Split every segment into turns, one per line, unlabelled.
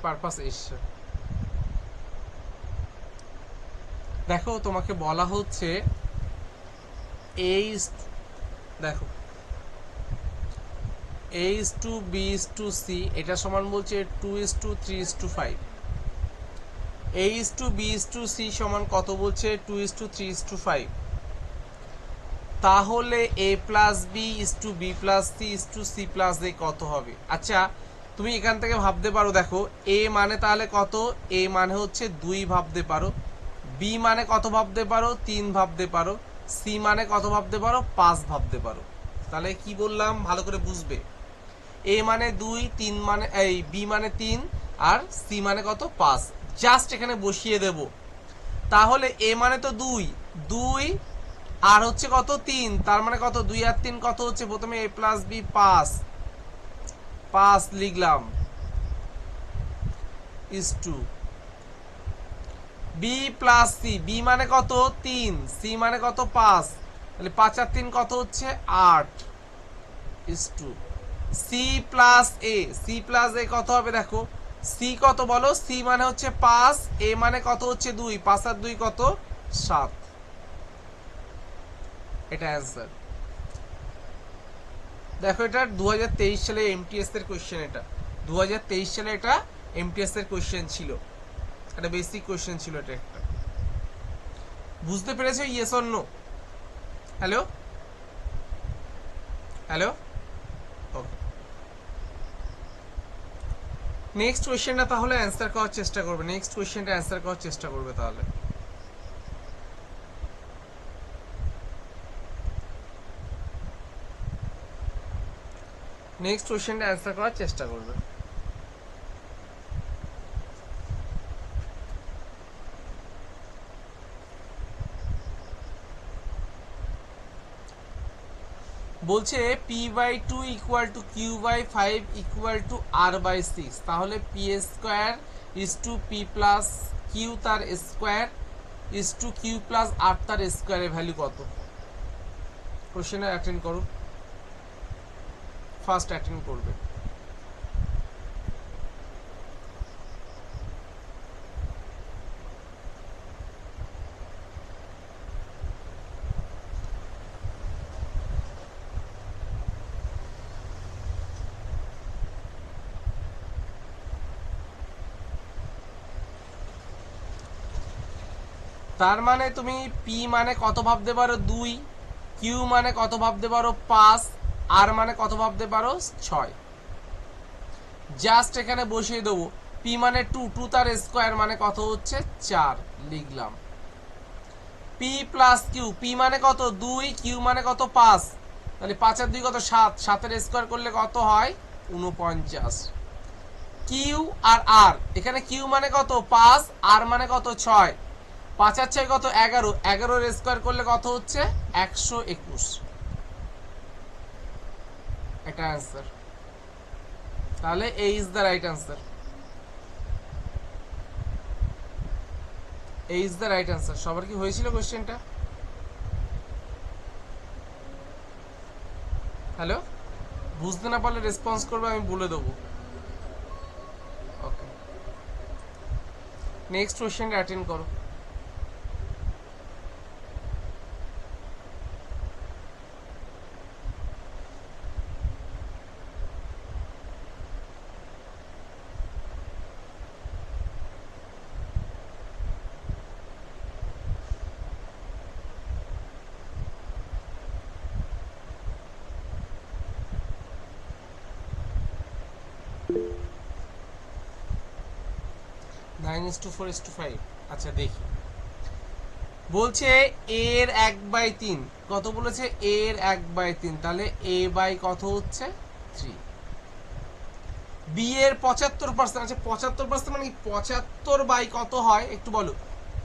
Purpose এসছে। দেখো তোমাকে বলা হচ্ছে দেখো A:B:C, এটা সমান বলছে 2:3:5। A:B:C সমান কত বলছে 2:3:5। তাহলে A+B:B+C:C+A কত হবে? আচ্ছা তুমি এখান থেকে ভাবতে পারো, দেখো A মানে তাহলে কত, A মানে হচ্ছে 2 ভাবতে পারো, B মানে কত ভাবতে পারো 3 ভাবতে পারো, C মানে কত ভাবতে পারো 5 ভাবতে পারো। তাহলে কি বললাম ভালো করে বুঝবে। A মানে 2, 3 মানে B মানে 3, আর C মানে কত 5। জাস্ট এখানে বসিয়ে দেব। তাহলে A মানে তো 2, 2 আর হচ্ছে কত 3, তার মানে কত 2 আর 3 কত হচ্ছে, প্রথমে A+B 5, 5 লিখলাম is 2। B+C, B মানে কত 3, C মানে কত 5, তাহলে 5 আর 3 কত হচ্ছে 8 is 2। C+A, C+A কত হবে দেখো, C কত বলো, C মানে হচ্ছে 5, A মানে কত হচ্ছে 2, 5 আর 2 কত 7। এটা অ্যান্সার। দেখো এটা 2023 সালে এমটিএস এর কোশ্চেন, এটা 2023 সালে এটা এমটিএস এর কোশ্চেন ছিল, এটা বেসিক কোশ্চেন ছিল এটা একটা। বুঝতে পেরেছো? Yes or no? Hello hello, okay. Next কোশ্চেনটা তাহলে অ্যান্সার করার চেষ্টা করবে, নেক্সট কোশ্চেনটা অ্যান্সার করার চেষ্টা করবে তাহলে। নেক্সট কোশ্চেনটা অ্যান্সার করার চেষ্টা করবে। বলছে P/2 = Q/5 = R/6, তাহলে P² = P প্লাস Q তার স্কোয়ার = Q প্লাস R তার স্কোয়ারের ভ্যালু কত? কোশ্চেনে অ্যাটেন্ড করো, ফার্স্ট অ্যাটেন্ড করবে। তার মানে তুমি P মানে কত ভাবতে পারো 2, Q মানে কত ভাবতে পারো 5, R মানে কত ভাবতে পারো 6। জাস্ট এখানে বসিয়ে দেবো, P মানে 2, 2 তার স্কোয়ার মানে কত হচ্ছে 4 লিখলাম। P প্লাস Q, P মানে কত 2, Q মানে কত 5, তাহলে 5 আর 2 কত 7, 7 এর স্কোয়ার করলে কত হয় 49। Q আর R, এখানে Q মানে কত 5, R মানে কত 6, 5 আর 6 কত 11, 11 এর স্কোয়ার করলে কত হচ্ছে 121। এটা অ্যান্সার। তাহলে A is the right answer, A is the right answer. সবার কি হয়েছিল কোশ্চেনটা? হ্যালো, বুঝতে না পারলে রেসপন্স করবে, আমি বলে দেবো। ওকে, নেক্সট কোশ্চেনটা অ্যাটেন্ড করো। Nine is to 4:5। আচ্ছা দেখি, বলছে এর 1/3 কত বলেছে, এর 1/3, তাহলে A বাই কত হচ্ছে 3। বি এর 75%, আচ্ছা 75% মানে 75 বাই কত হয় একটু বলো।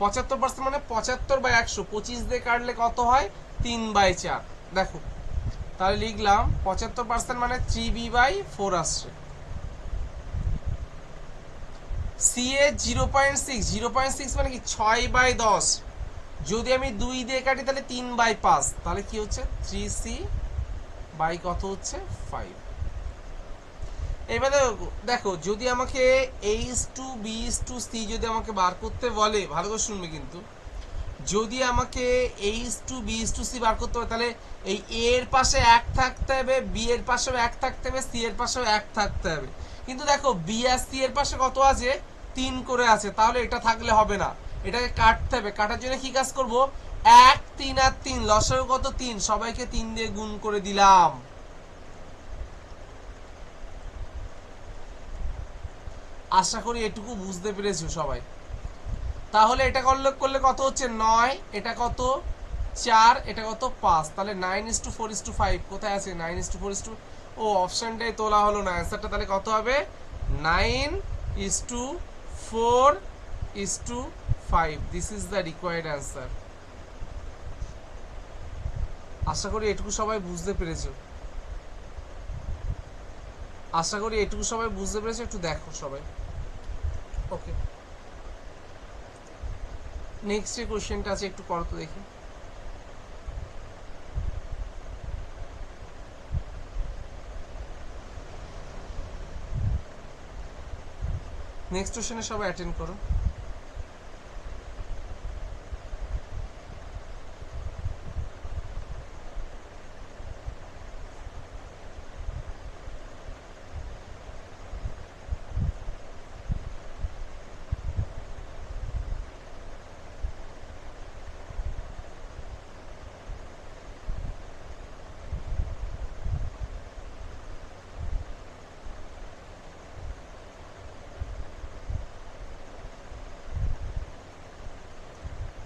75% মানে 75/100, 25 দিয়ে কাটলে কত হয় 3/4। দেখো তাহলে লিখলাম 75% মানে 3B/4 আসছে। সি এ 0.6, 0.6 মানে কি 6/10, যদি আমি 2 দিয়ে কাটি তাহলে 3/5, তাহলে কি হচ্ছে 3C বাই কত হচ্ছে 5। এবারে দেখো যদি আমাকে H2B/C যদি আমাকে বার করতে বলে, ভালো করে শুনবে কিন্তু, যদি আমাকে H2B/C বার করতে হবে তাহলে এই A এর পাশে 1 থাকতে হবে, B এর পাশেও 1 থাকতে হবে, C এর পাশেও 1 থাকতে হবে। কিন্তু দেখো B আর C এর পাশে কত আছে, 3 করে আছে, তাহলে এটা থাকলে হবে না, এটাকে কাটতে হবে। কাটার জন্য কি কাজ করব, 1 3 আর 3 লসাগু কত 3, সবাইকে 3 দিয়ে গুণ করে দিলাম। আশা করি এটুকু বুঝতে পেরেছো সবাই। তাহলে এটা করলে কত হচ্ছে 9, এটা কত 4, এটা কত 5, তাহলে 9:4:5 কোথায় আছে 9:4, ও অপশনটাই তোলা হলো না, অ্যান্সারটা তাহলে কত হবে 9:4:5, this is the required answer. আশা করি এটুকু সবাই বুঝতে পেরেছো, আশা করি এটুকু সবাই বুঝতে পেরেছো। একটু দেখো সবাই, ওকে। নেক্সট যে কোশ্চেনটা আছে একটু করো তো দেখি। নেক্সট কোশ্চেনে সবাই অ্যাটেন্ড করো।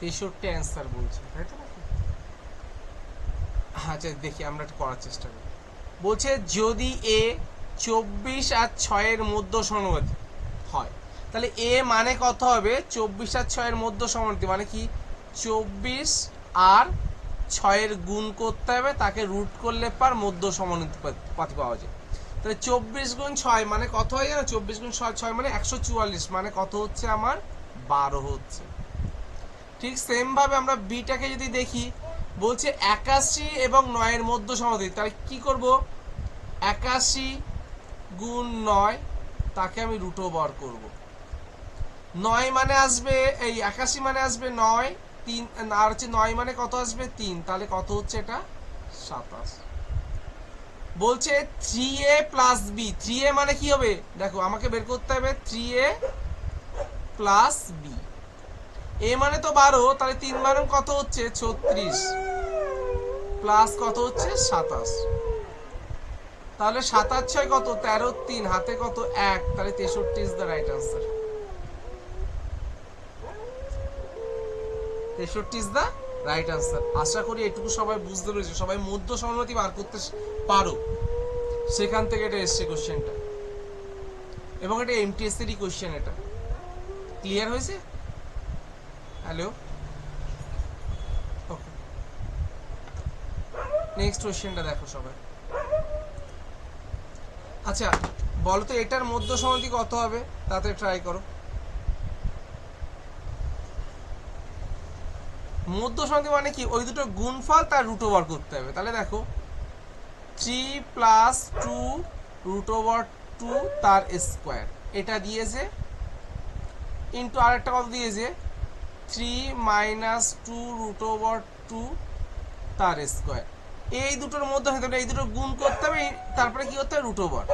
তেষট্টি অ্যান্সার বলছে, তাই তো নাকি? আচ্ছা দেখি আমরা একটু করার চেষ্টা করি। বলছে যদি এ 24 আর 6-এর মধ্য সমানুপাতিক হয়, তাহলে এ মানে কত হবে, 24 আর 6-এর মধ্য সমানুপাতিক মানে কি, 24 আর 6-এর গুণ করতে হবে, তাকে রুট করলে পার মধ্য সমানুপাতিক পাওয়া যায়। তাহলে 24 গুণ 6 মানে কত হয় জানো, 24 গুণ 6 মানে 144, মানে কত হচ্ছে আমার 12 হচ্ছে। ঠিক সেম ভাবে আমরা বিটাকে যদি দেখি, বলছে 81 এবং 9-এর মধ্য সমানুপাতিক, তাহলে কি করব, 81 গুণ 9 তাকে আমি রুট ওভার করব। 9 মানে আসবে এই 81 মানে আসবে 9, 3 আর হচ্ছে 9 মানে কত আসবে 3, তাহলে কত হচ্ছে এটা 27। বলছে 3a প্লাস বি, 3a মানে কি হবে, দেখো আমাকে বের করতে হবে 3a প্লাস বি। এ মানে তো 12, তাহলে 3 বারং কত হচ্ছে 36, প্লাস কত হচ্ছে 27, তাহলে 7 6 কত 13, 3 হাতে কত 1, তাহলে 63 is the right answer. 63 is the right answer. আশা করি এটুকু সবাই বুঝতে পেরেছো, সবাই মধ্য সমানুপাতিক বার করতে পারো, সেখান থেকে এটা এসছে কোশ্চেনটা, এবং এটা এমটিএস এরই কোশ্চেন। এটা ক্লিয়ার হয়েছে? Hello, okay. নেক্সট কোশ্চেনটা দেখো সবাই। আচ্ছা বলো তো এটার মধ্য সমানুপাতিক কত হবে, তাতে ট্রাই করো। মধ্য সমানুপাতিক মানে কি, ওই দুটো গুণফল তার রুট ওভার করতে হবে। তাহলে দেখো 3 প্লাস 2 রুট ওভার 2 তার স্কোয়ার, এটা দিয়েছে, ইন্টু আরেকটা কত দিয়েছে 3 মাইনাস 2 রুট ওভার 2 তার স্কোয়ার। এই দুটোর মধ্যে হতে হবে, এই দুটো গুণ করতে হবে, তারপরে কি করতে হবে রুট ওভার।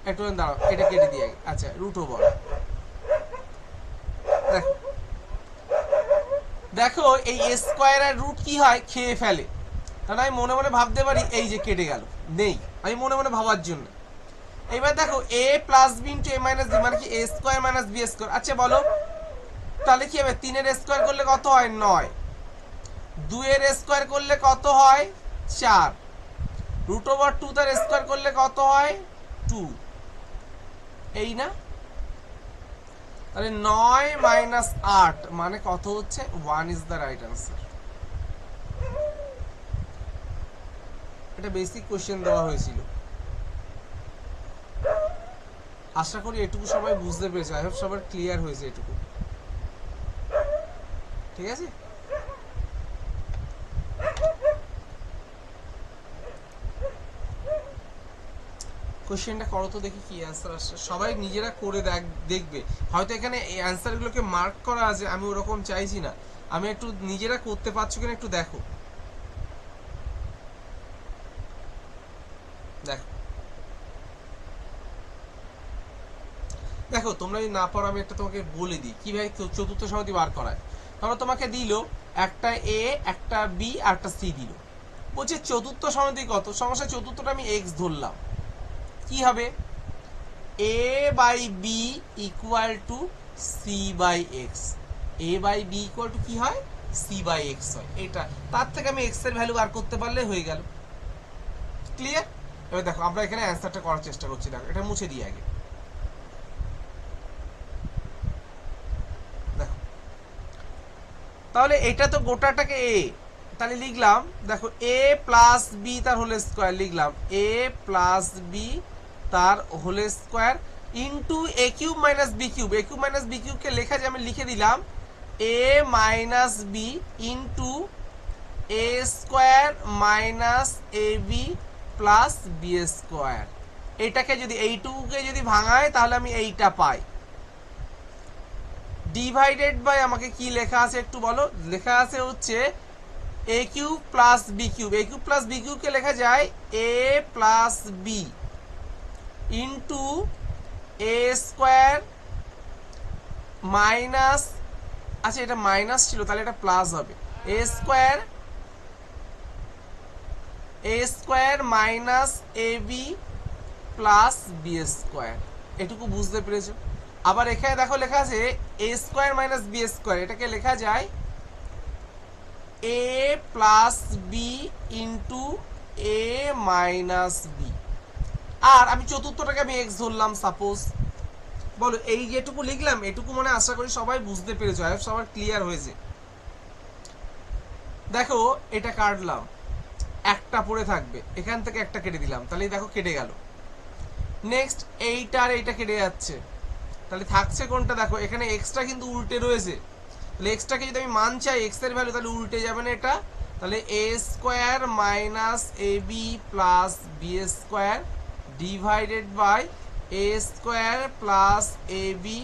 একটু দাঁড়াও, এটা কেটে দিয়ে, আচ্ছা রুট ওভার। দেখো দেখো এই স্কোয়ার আর রুট কি হয়, খেয়ে ফেলে, তাহলে আমি মনে মনে ভাবতে পারি এই যে কেটে গেল, নেই, আমি মনে মনে ভাবার জন্য। এবার দেখো a plus b into a minus b মানে কি a square minus b square. আচ্ছা বলো তাহলে কি হবে, 3-এর স্কোয়ার করলে কত হয় 9, 2-এর স্কোয়ার করলে কত হয় 4, রুট ওভার 2 তার স্কোয়ার করলে কত হয় 2, এই না? তাহলে 9 মাইনাস 8 মানে কত হচ্ছে 1 ইজ দ্য রাইট আনসার। এটা বেসিক কোশ্চেন দেওয়া হয়েছিল, আশা করি এটুকু সবাই বুঝতে পেরেছে, আই হোপ সবার ক্লিয়ার হয়েছে এটুকু, ঠিক আছে? কোশ্চেনটা করো তো দেখি কি অ্যান্সার আসছে। সবাই নিজেরা করে দেখবে। হয়তো এখানে এই অ্যান্সারগুলোকে মার্ক করা আছে, আমি ওরকম চাইছি না। আমি একটু নিজেরা করতে পারছো কিনা একটু দেখো। দেখো দেখো তোমরা যদি না পারো আমি একটা তোমাকে বলে দিই কিভাবে চতুর্থ সমাধি বার করায়। ধরো তোমাকে দিল একটা এ, একটা বি আর একটা সি দিল, বলছে চতুর্থ সমাধি কত। সমস্যা চতুর্থটা আমি এক্স ধরলাম, কি হবে A by B equal to C by X. A by B equal to কি হয়, সি বাই এক্স হয়। এটা তার থেকে আমি এক্স এর ভ্যালু বার করতে পারলে হয়ে গেল। ক্লিয়ার? এবার দেখো আমরা এখানে অ্যান্সারটা করার চেষ্টা করছি। দেখো এটা মুছে দিই আগে। দেখো তাহলে এটা তো গোটাটাকে এ, তাহলে লিখলাম দেখো এ প্লাস বি তার হোল স্কোয়ার, লিখলাম এ প্লাস বি তার হোল স্কোয়ার ইন্টু এ কিউব মাইনাস বি কিউব। এ কিউব মাইনাস বি কিউবকে লেখা যায়, আমি লিখে দিলাম এ minus B into A square minus A B plus B square. এটাকে যদি এইটুকুকে যদি ভাঙায় তাহলে আমি এইটা পাই। ডিভাইডেড বাই আমাকে কি লেখা আছে একটু বলো। লেখা আছে হচ্ছে এ কিউব প্লাস বি কিউব। এ কিউব প্লাস বি কিউবকে লেখা যায় এ প্লাস বি ইন্টু এ স্কোয়ার মাইনাস, আচ্ছা এটা মাইনাস ছিল তাহলে এটা প্লাস হবে, এ square minus A B plus B square. এটুকু বুঝতে পেরেছো? আবার এখানে দেখো লেখা আছে এ স্কোয়ার মাইনাস বি স্কোয়ার, এটাকে লেখা যায় এ plus b into a minus B. আর আমি চতুর্থটাকে আমি এক্স ধরলাম সাপোজ। বলো এই যেটুকু লিখলাম এটুকু মানে আশা করি সবাই বুঝতে পেরেছো, সবার ক্লিয়ার হয়েছে। দেখো এটা কাটলাম, একটা পড়ে থাকবে, এখান থেকে একটা কেটে দিলাম, তাহলে দেখো কেটে গেল। নেক্সট এইটা আর এইটা কেটে যাচ্ছে, তাহলে থাকছে কোনটা দেখো এখানে এক্সটা কিন্তু উল্টে রয়েছে। তাহলে এক্সটাকে যদি আমি মান চাই এক্স এর ভ্যালু তাহলে উল্টে যাবে না এটা। তাহলে A square minus A B plus B square divided by A square plus A B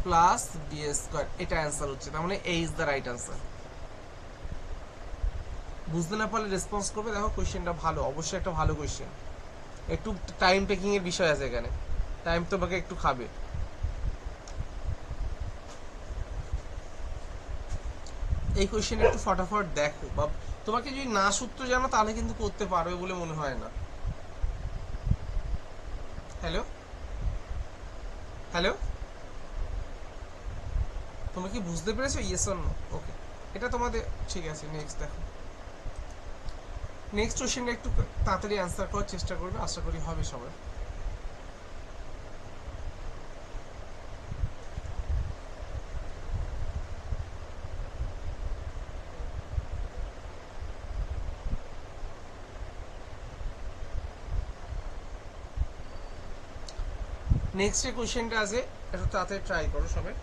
plus B square. এটা অ্যান্সার হচ্ছে, তার মানে A is the right answer. বুঝতে না পারলে রেসপন্স করবে। দেখো কোয়েশ্চেনটা ভালো, অবশ্যই একটা ভালো কোয়েশ্চেন। একটু টাইম টেকিং এর বিষয় আছে এখানে, টাইম তোমাকে একটু খাবে। এই কোয়েশ্চেন একটু ফটাফট দেখো, বা তোমাকে যদি না সূত্র জানো তাহলে কিন্তু করতে পারবে বলে মনে হয় না। হ্যালো হ্যালো, তুমি কি বুঝতে পেরেছো? Yes or no? ওকে, এটা তোমাদের ঠিক আছে। নেক্সট দেখো, নেক্সট কোয়েশ্চেনটা একটু তাড়াতাড়ি অ্যান্সার করার চেষ্টা করবে, আশা করি হবে সবার। নেক্সট যে কোয়েশ্চেনটা আছে একটু তাড়াতাড়ি ট্রাই করো সবাই।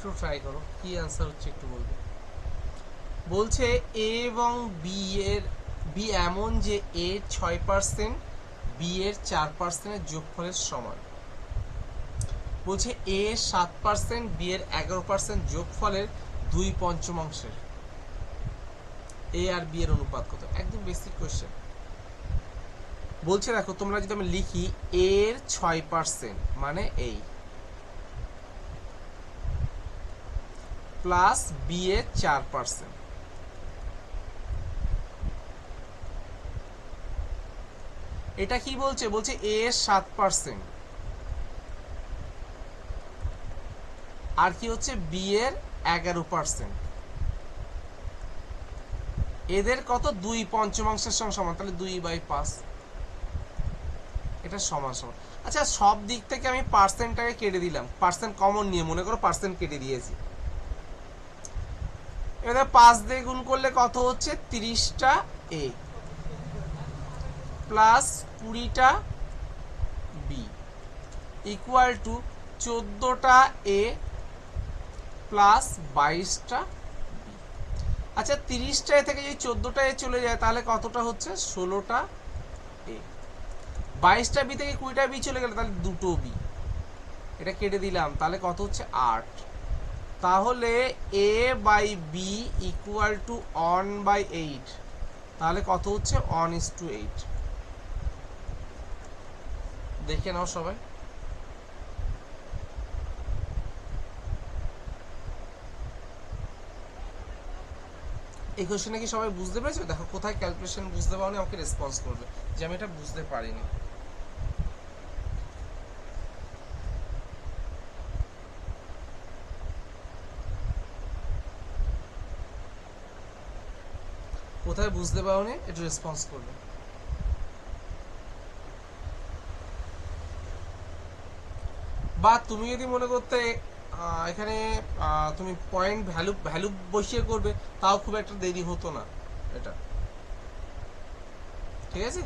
একটু ট্রাই করো, কি অ্যান্সার হচ্ছে একটু বলবে। বলছে এ এবং বি এর, বি এমন যে এ 6%, বি এর 4%-এর যোগফলের সমান। বলছে এ 7%, বি এর 11% যোগফলের 2/5 এ আর বি এর অনুপাত কত? একদম বেসিক কোয়েশ্চেন। বলছে দেখো তোমরা যদি আমি লিখি এর 6% মানে এই প্লাস বি এর 4%, এটা কি বলছে? বলছে এ এর 7% আর কি হচ্ছে বি এর 11%, এদের কত 2/5 সমান, তাহলে 2/5। এটা সমান সমান। আচ্ছা সব দিক থেকে আমি পার্সেন্টটাকে কেটে দিলাম, পার্সেন্ট কমন নিয়ে মনে করো পার্সেন্ট কেটে দিয়েছি। এবার 5 দিয়ে গুণ করলে কত হচ্ছে 30টা এ প্লাস 20টা বি ইকুয়াল টু 14টা এ প্লাস 22টা বি। আচ্ছা 30টা এ থেকে যদি 14টা এ চলে যায় তাহলে কতটা হচ্ছে 16টা এ। 22টা বি থেকে 20টা বি চলে গেলে তাহলে দুটো বি, এটা কেটে দিলাম তাহলে কত হচ্ছে 8। তাহলে এ বাই বি ইকুয়াল টু 1/8, তাহলে কত হচ্ছে 1:8। দেখে নাও সবাই। এই কোশ্চেনে কি সবাই বুঝতে পেরেছো? দেখো কোথায় ক্যালকুলেশন বুঝতে পারোনি আমাকে রেসপন্স করবে যে আমি এটা বুঝতে পারিনি। কোথায় বুঝতে পারোনি একটু রেসপন্স করবে। বা তুমি যদি মনে করতে এখানে তুমি পয়েন্ট ভ্যালু ভ্যালু বসিয়ে করবে তাও খুব একটা দেরি হতো না এটা, ঠিক আছে?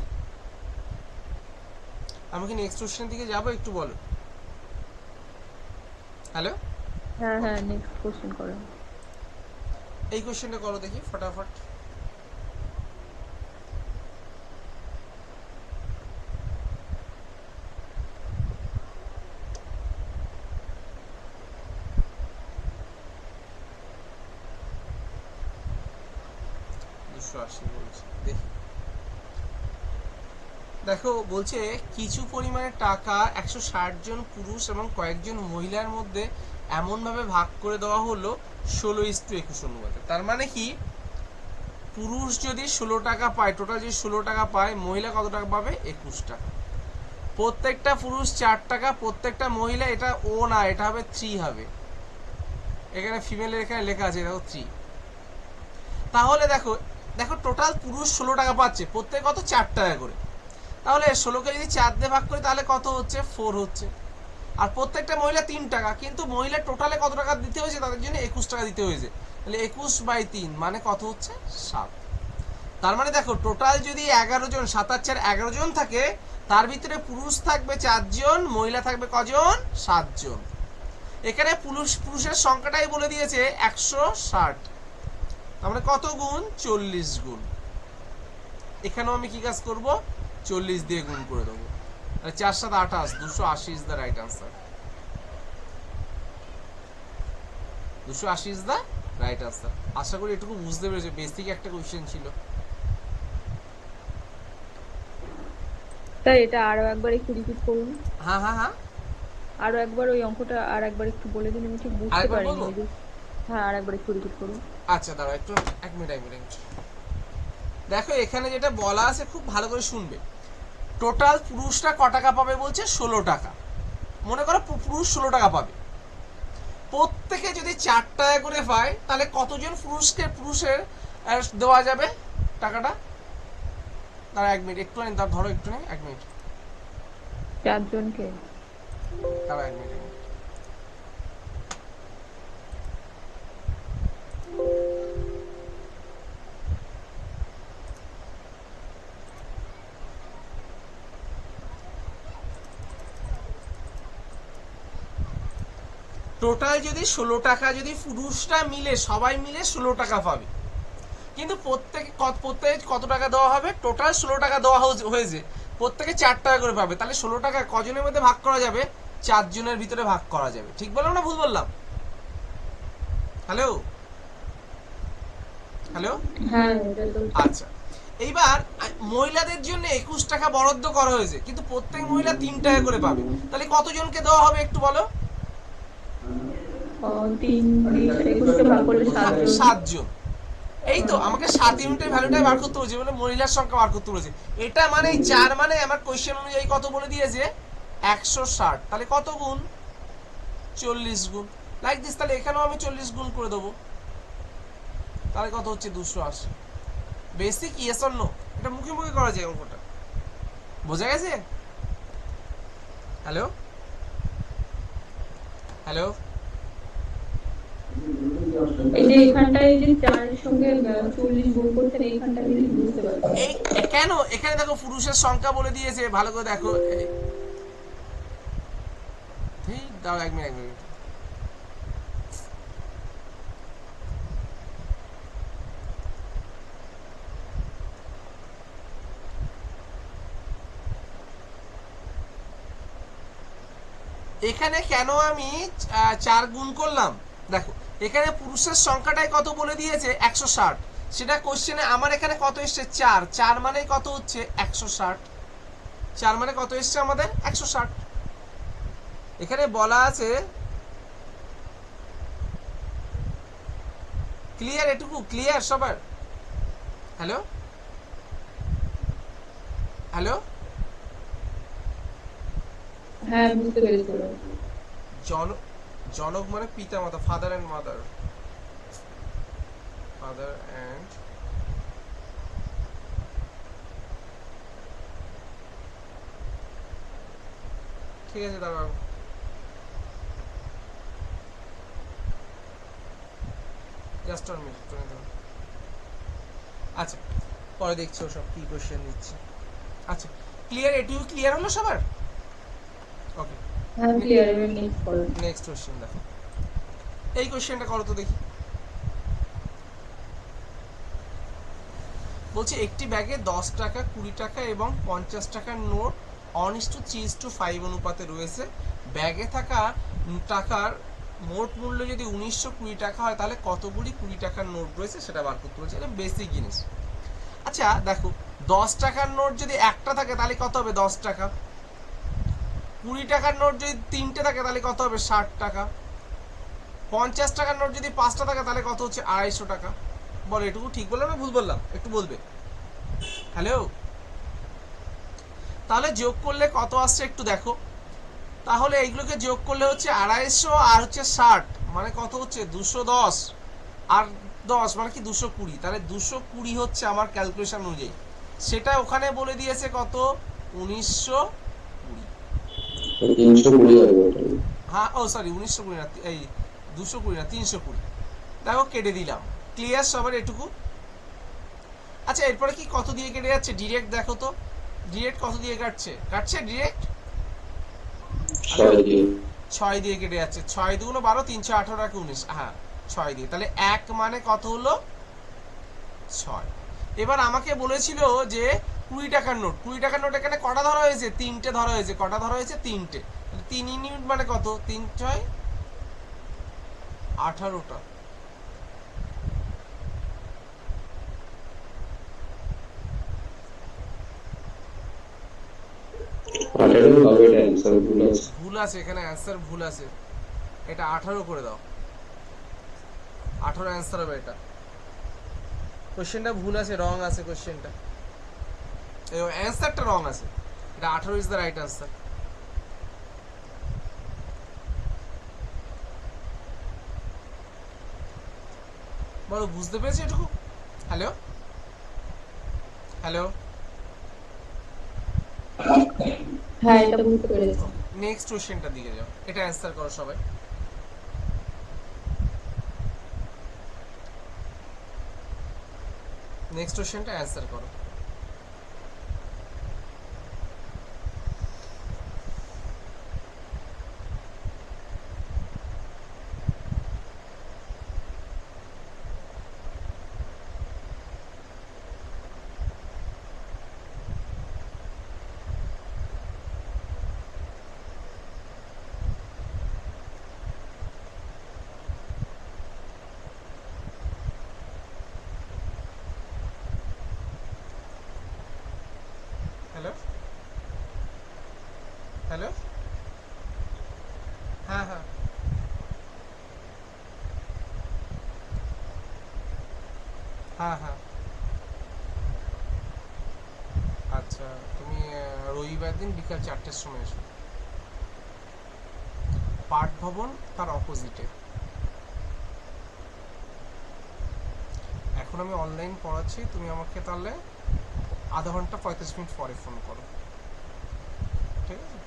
আমি কি নেক্সট কোশ্চেন দিকে যাবো, একটু বলো। হ্যালো,
হ্যাঁ হ্যাঁ নেক্সট কোশ্চেন করো।
এই কোশ্চেনটা করো দেখি ফটাফট। দেখি দেখো বলছে কিছু পরিমাণে টাকা 160 জন পুরুষ এবং কয়েকজন মহিলার মধ্যে এমন ভাবে ভাগ করে দেওয়া হলো 16:21 অনুপাতে। তার মানে কি পুরুষ যদি 16 টাকা পায়, টোটাল যদি 16 টাকা পায়, মহিলা কত টাকা পাবে 21 টাকা। প্রত্যেকটা পুরুষ 4 টাকা, প্রত্যেকটা মহিলা, এটা ও না এটা হবে 3 হবে, এখানে ফিমেলের এখানে লেখা আছে দেখো 3। তাহলে দেখো দেখো টোটাল পুরুষ 16 টাকা পাচ্ছে, প্রত্যেক কত 4 টাকা করে। তাহলে 16কে যদি 4 দিয়ে ভাগ করি তাহলে কত হচ্ছে 4 হচ্ছে। আর প্রত্যেকটা মহিলা 3 টাকা, কিন্তু মহিলা টোটালে কত টাকা দিতে হয়েছে তাদের জন্য 21 টাকা দিতে হয়েছে, তাহলে 21/3 মানে কত হচ্ছে 7। তার মানে দেখো টোটাল যদি 11 জন, 7 আর 4 11 জন থাকে, তার ভিতরে পুরুষ থাকবে 4 জন, মহিলা থাকবে কজন 7 জন। এখানে পুরুষের সংখ্যাটাই বলে দিয়েছে 160, তার মানে কত গুণ 40 গুণ। এখানেও আমি কি কাজ করব 40 দিয়ে গুণ করে দেবো, 4 7 28, 280 is the right answer. 280 is the right answer. আশা করি এটুকু বুঝতে পেরেছো, বেসিক একটা কোশ্চেন ছিল।
তাই এটা আরো একবার একটু রিপিট করুন।
হ্যাঁ হ্যাঁ হ্যাঁ,
আরো একবার ওই অঙ্কটা আর একবার একটু বলে দিন, আমি ঠিক বুঝতে
আরেকবার
পারিনি
বলবো?
ওই যে। হ্যাঁ আর একবার একটু রিপিট করুন।
আচ্ছা দাঁড়াও একটু, এক মিনিট। দেখো এখানে যেটা বলা আছে খুব ভালো করে শুনবে। টোটাল পুরুষরা ক টাকা পাবে বলছে 16 টাকা। মনে করো পুরুষ 16 টাকা পাবে, প্রত্যেকে যদি 4 টাকা করে পায় তাহলে কতজন পুরুষের দেওয়া যাবে টাকাটা? দাঁড়া 1 মিনিট, একটু ধরো একটু নেই 1 মিনিট,
4 জনকে।
দাঁড়া 1 মিনিট। টোটাল যদি 16 টাকা, যদি পুরুষরা মিলে সবাই মিলে 16 টাকা পাবে, কিন্তু প্রত্যেকে কত টাকা দেওয়া হবে? টোটাল 16 টাকা দেওয়া হয়েছে, প্রত্যেকে 4 টাকা করে পাবে, তাহলে 16 টাকা কজনের মধ্যে ভাগ করা যাবে? 4 জনের ভিতরে ভাগ করা যাবে। ঠিক বললাম না ভুল বললাম? হ্যালো হ্যালো,
হ্যাঁ
আচ্ছা এইবার মহিলাদের জন্য 21 টাকা বরাদ্দ করা হয়েছে, কিন্তু প্রত্যেক মহিলা 3 টাকা করে পাবে, তাহলে কতজনকে দেওয়া হবে একটু বলো?
3 21কে ভাগ করলে 7 জন।
7 জন। এই তো আমাকে 7 ইউনিটের ভ্যালুটাই বার করতে বলেছে, মানে মহিলার সংখ্যা বার করতে বলেছে। এটা মানে 4 মানে আমার কোশ্চেন অনুযায়ী কত বলে দিয়েছে 160, তাহলে কত গুণ 40 গুণ, লাইক দিস। তাহলে এখানেও আমি 40 গুণ করে দেবো, তাহলে কত হচ্ছে 280। বেসিক ইয়েস অর নো, এটা মুখে মুখে করা যায় অঙ্কটা, বোঝা গেছে? হ্যালো হ্যালো
এই যে এখানটায় যে 4 এর সঙ্গে 40 গুণ করছেন, এইখানটা আমি ঠিক বুঝতে পারছি না।
এই কেন এখানে দেখো পুরুষের সংখ্যা বলে দিয়েছে, ভালো করে দেখো। এই দাও 1 মিনিট। এখানে কেন আমি 4 গুণ করলাম, দেখো এখানে পুরুষের সংখ্যাটাই কত বলে দিয়েছে 160, সেটা কোশ্চেনে আমার এখানে কত এসছে 4, 4 মানে কত হচ্ছে 160, 4 মানে কত এসছে আমাদের 160। এখানে বলা আছে, ক্লিয়ার? এটুকু ক্লিয়ার সবার? হ্যালো হ্যালো
হ্যাঁ, বুঝতে পেরেছি।
জনক মানে পিতা মাতা, father and mother, father and ঠিক আছে, দাঁড়াও জাস্ট 1 মিনিট। আচ্ছা, পরে দেখছি সব কি কোশ্চেন দিচ্ছি। আচ্ছা, ক্লিয়ার? এটুকু ক্লিয়ার হলো সবার? ওকে,
হ্যাঁ, ক্লিয়ার। এবার নেক্সট করো।
নেক্সট কোশ্চেন দেখো। এই কোশ্চেনটা করো তো দেখি। বলছে একটি ব্যাগে 10 টাকা, 20 টাকা এবং 50 টাকার নোট 1:3:5 অনুপাতে রয়েছে। ব্যাগে থাকা টাকার মোট মূল্য যদি 1920 টাকা হয়, তাহলে কতগুলি 20 টাকার নোট রয়েছে সেটা বার করতে বলছে। এটা বেসিক জিনিস। আচ্ছা দেখো, 10 টাকার নোট যদি একটা থাকে তাহলে কত হবে 10 টাকা, 20 টাকার নোট যদি 3টে থাকে তাহলে কত হবে 60 টাকা, 50 টাকার নোট যদি 5টা থাকে তাহলে কত হচ্ছে 250 টাকা। বলো, এটুকু ঠিক বললাম না ভুল বললাম? একটু বলবে। হ্যালো, তাহলে যোগ করলে কত আসছে একটু দেখো। তাহলে এইগুলোকে যোগ করলে হচ্ছে 250 আর হচ্ছে 60 মানে কত হচ্ছে 210, আর 10 মানে কি 220, তাহলে 220 হচ্ছে আমার ক্যালকুলেশন অনুযায়ী। সেটা ওখানে বলে দিয়েছে কত 1920।
320 হবে ওটা।
হ্যাঁ, ও সরি 1920 না, এই 220 না 320। দেখো কেটে দিলাম। ক্লিয়ার সবার এটুকু? আচ্ছা, এরপরে কি কত দিয়ে কেটে যাচ্ছে ডিরেক্ট দেখো তো। ডিরেক্ট কত দিয়ে কাটছে ডিরেক্ট?
6 দিয়ে।
6 দিয়ে কেটে যাচ্ছে। 6 2 12, 3 6 18 আর 19। হ্যাঁ, 6 দিয়ে। তাহলে 1 মানে কত হলো 6। এবার আমাকে বলেছিল যে 20 টাকার নোট, 20 টাকার নোট এখানে কটা ধরা হয়েছে? 3টে ধরা হয়েছে। কটা ধরা হয়েছে? 3টে। 3 ইউনিট মানে কত? 3 6 18টা।
আঠারো হবে, এটা অ্যান্সার ভুল আছে।
ভুল আছে এখানে, অ্যান্সার ভুল আছে। এটা 18 করে দাও, 18 অ্যান্সার হবে এটা। কোশ্চেনটা ভুল আছে, রং আছে কোশ্চেনটা, অ্যান্সারটা রং আছে। এটা 18 ইজ দ্য রাইট অ্যান্সার। বলো, বুঝতে পেরেছি এটুকু? হ্যালো হ্যালো
হ্যাঁ, এটা বুঝতে পেরেছি।
নেক্সট কোশ্চেনটার দিকে যাও, এটা অ্যান্সার করো সবাই। নেক্সট কোশ্চেনটা অ্যান্সার করো। হ্যালো হ্যালো হ্যাঁ হ্যাঁ হ্যাঁ হ্যাঁ আচ্ছা, তুমি রবিবার দিন বিকাল 4টের সময় এসো, পাঠ ভবন তার অপোজিটে। এখন আমি অনলাইন পড়াচ্ছি, তুমি আমাকে তাহলে আধা ঘন্টা 45 মিনিট পরে ফোন করো, ঠিক আছে?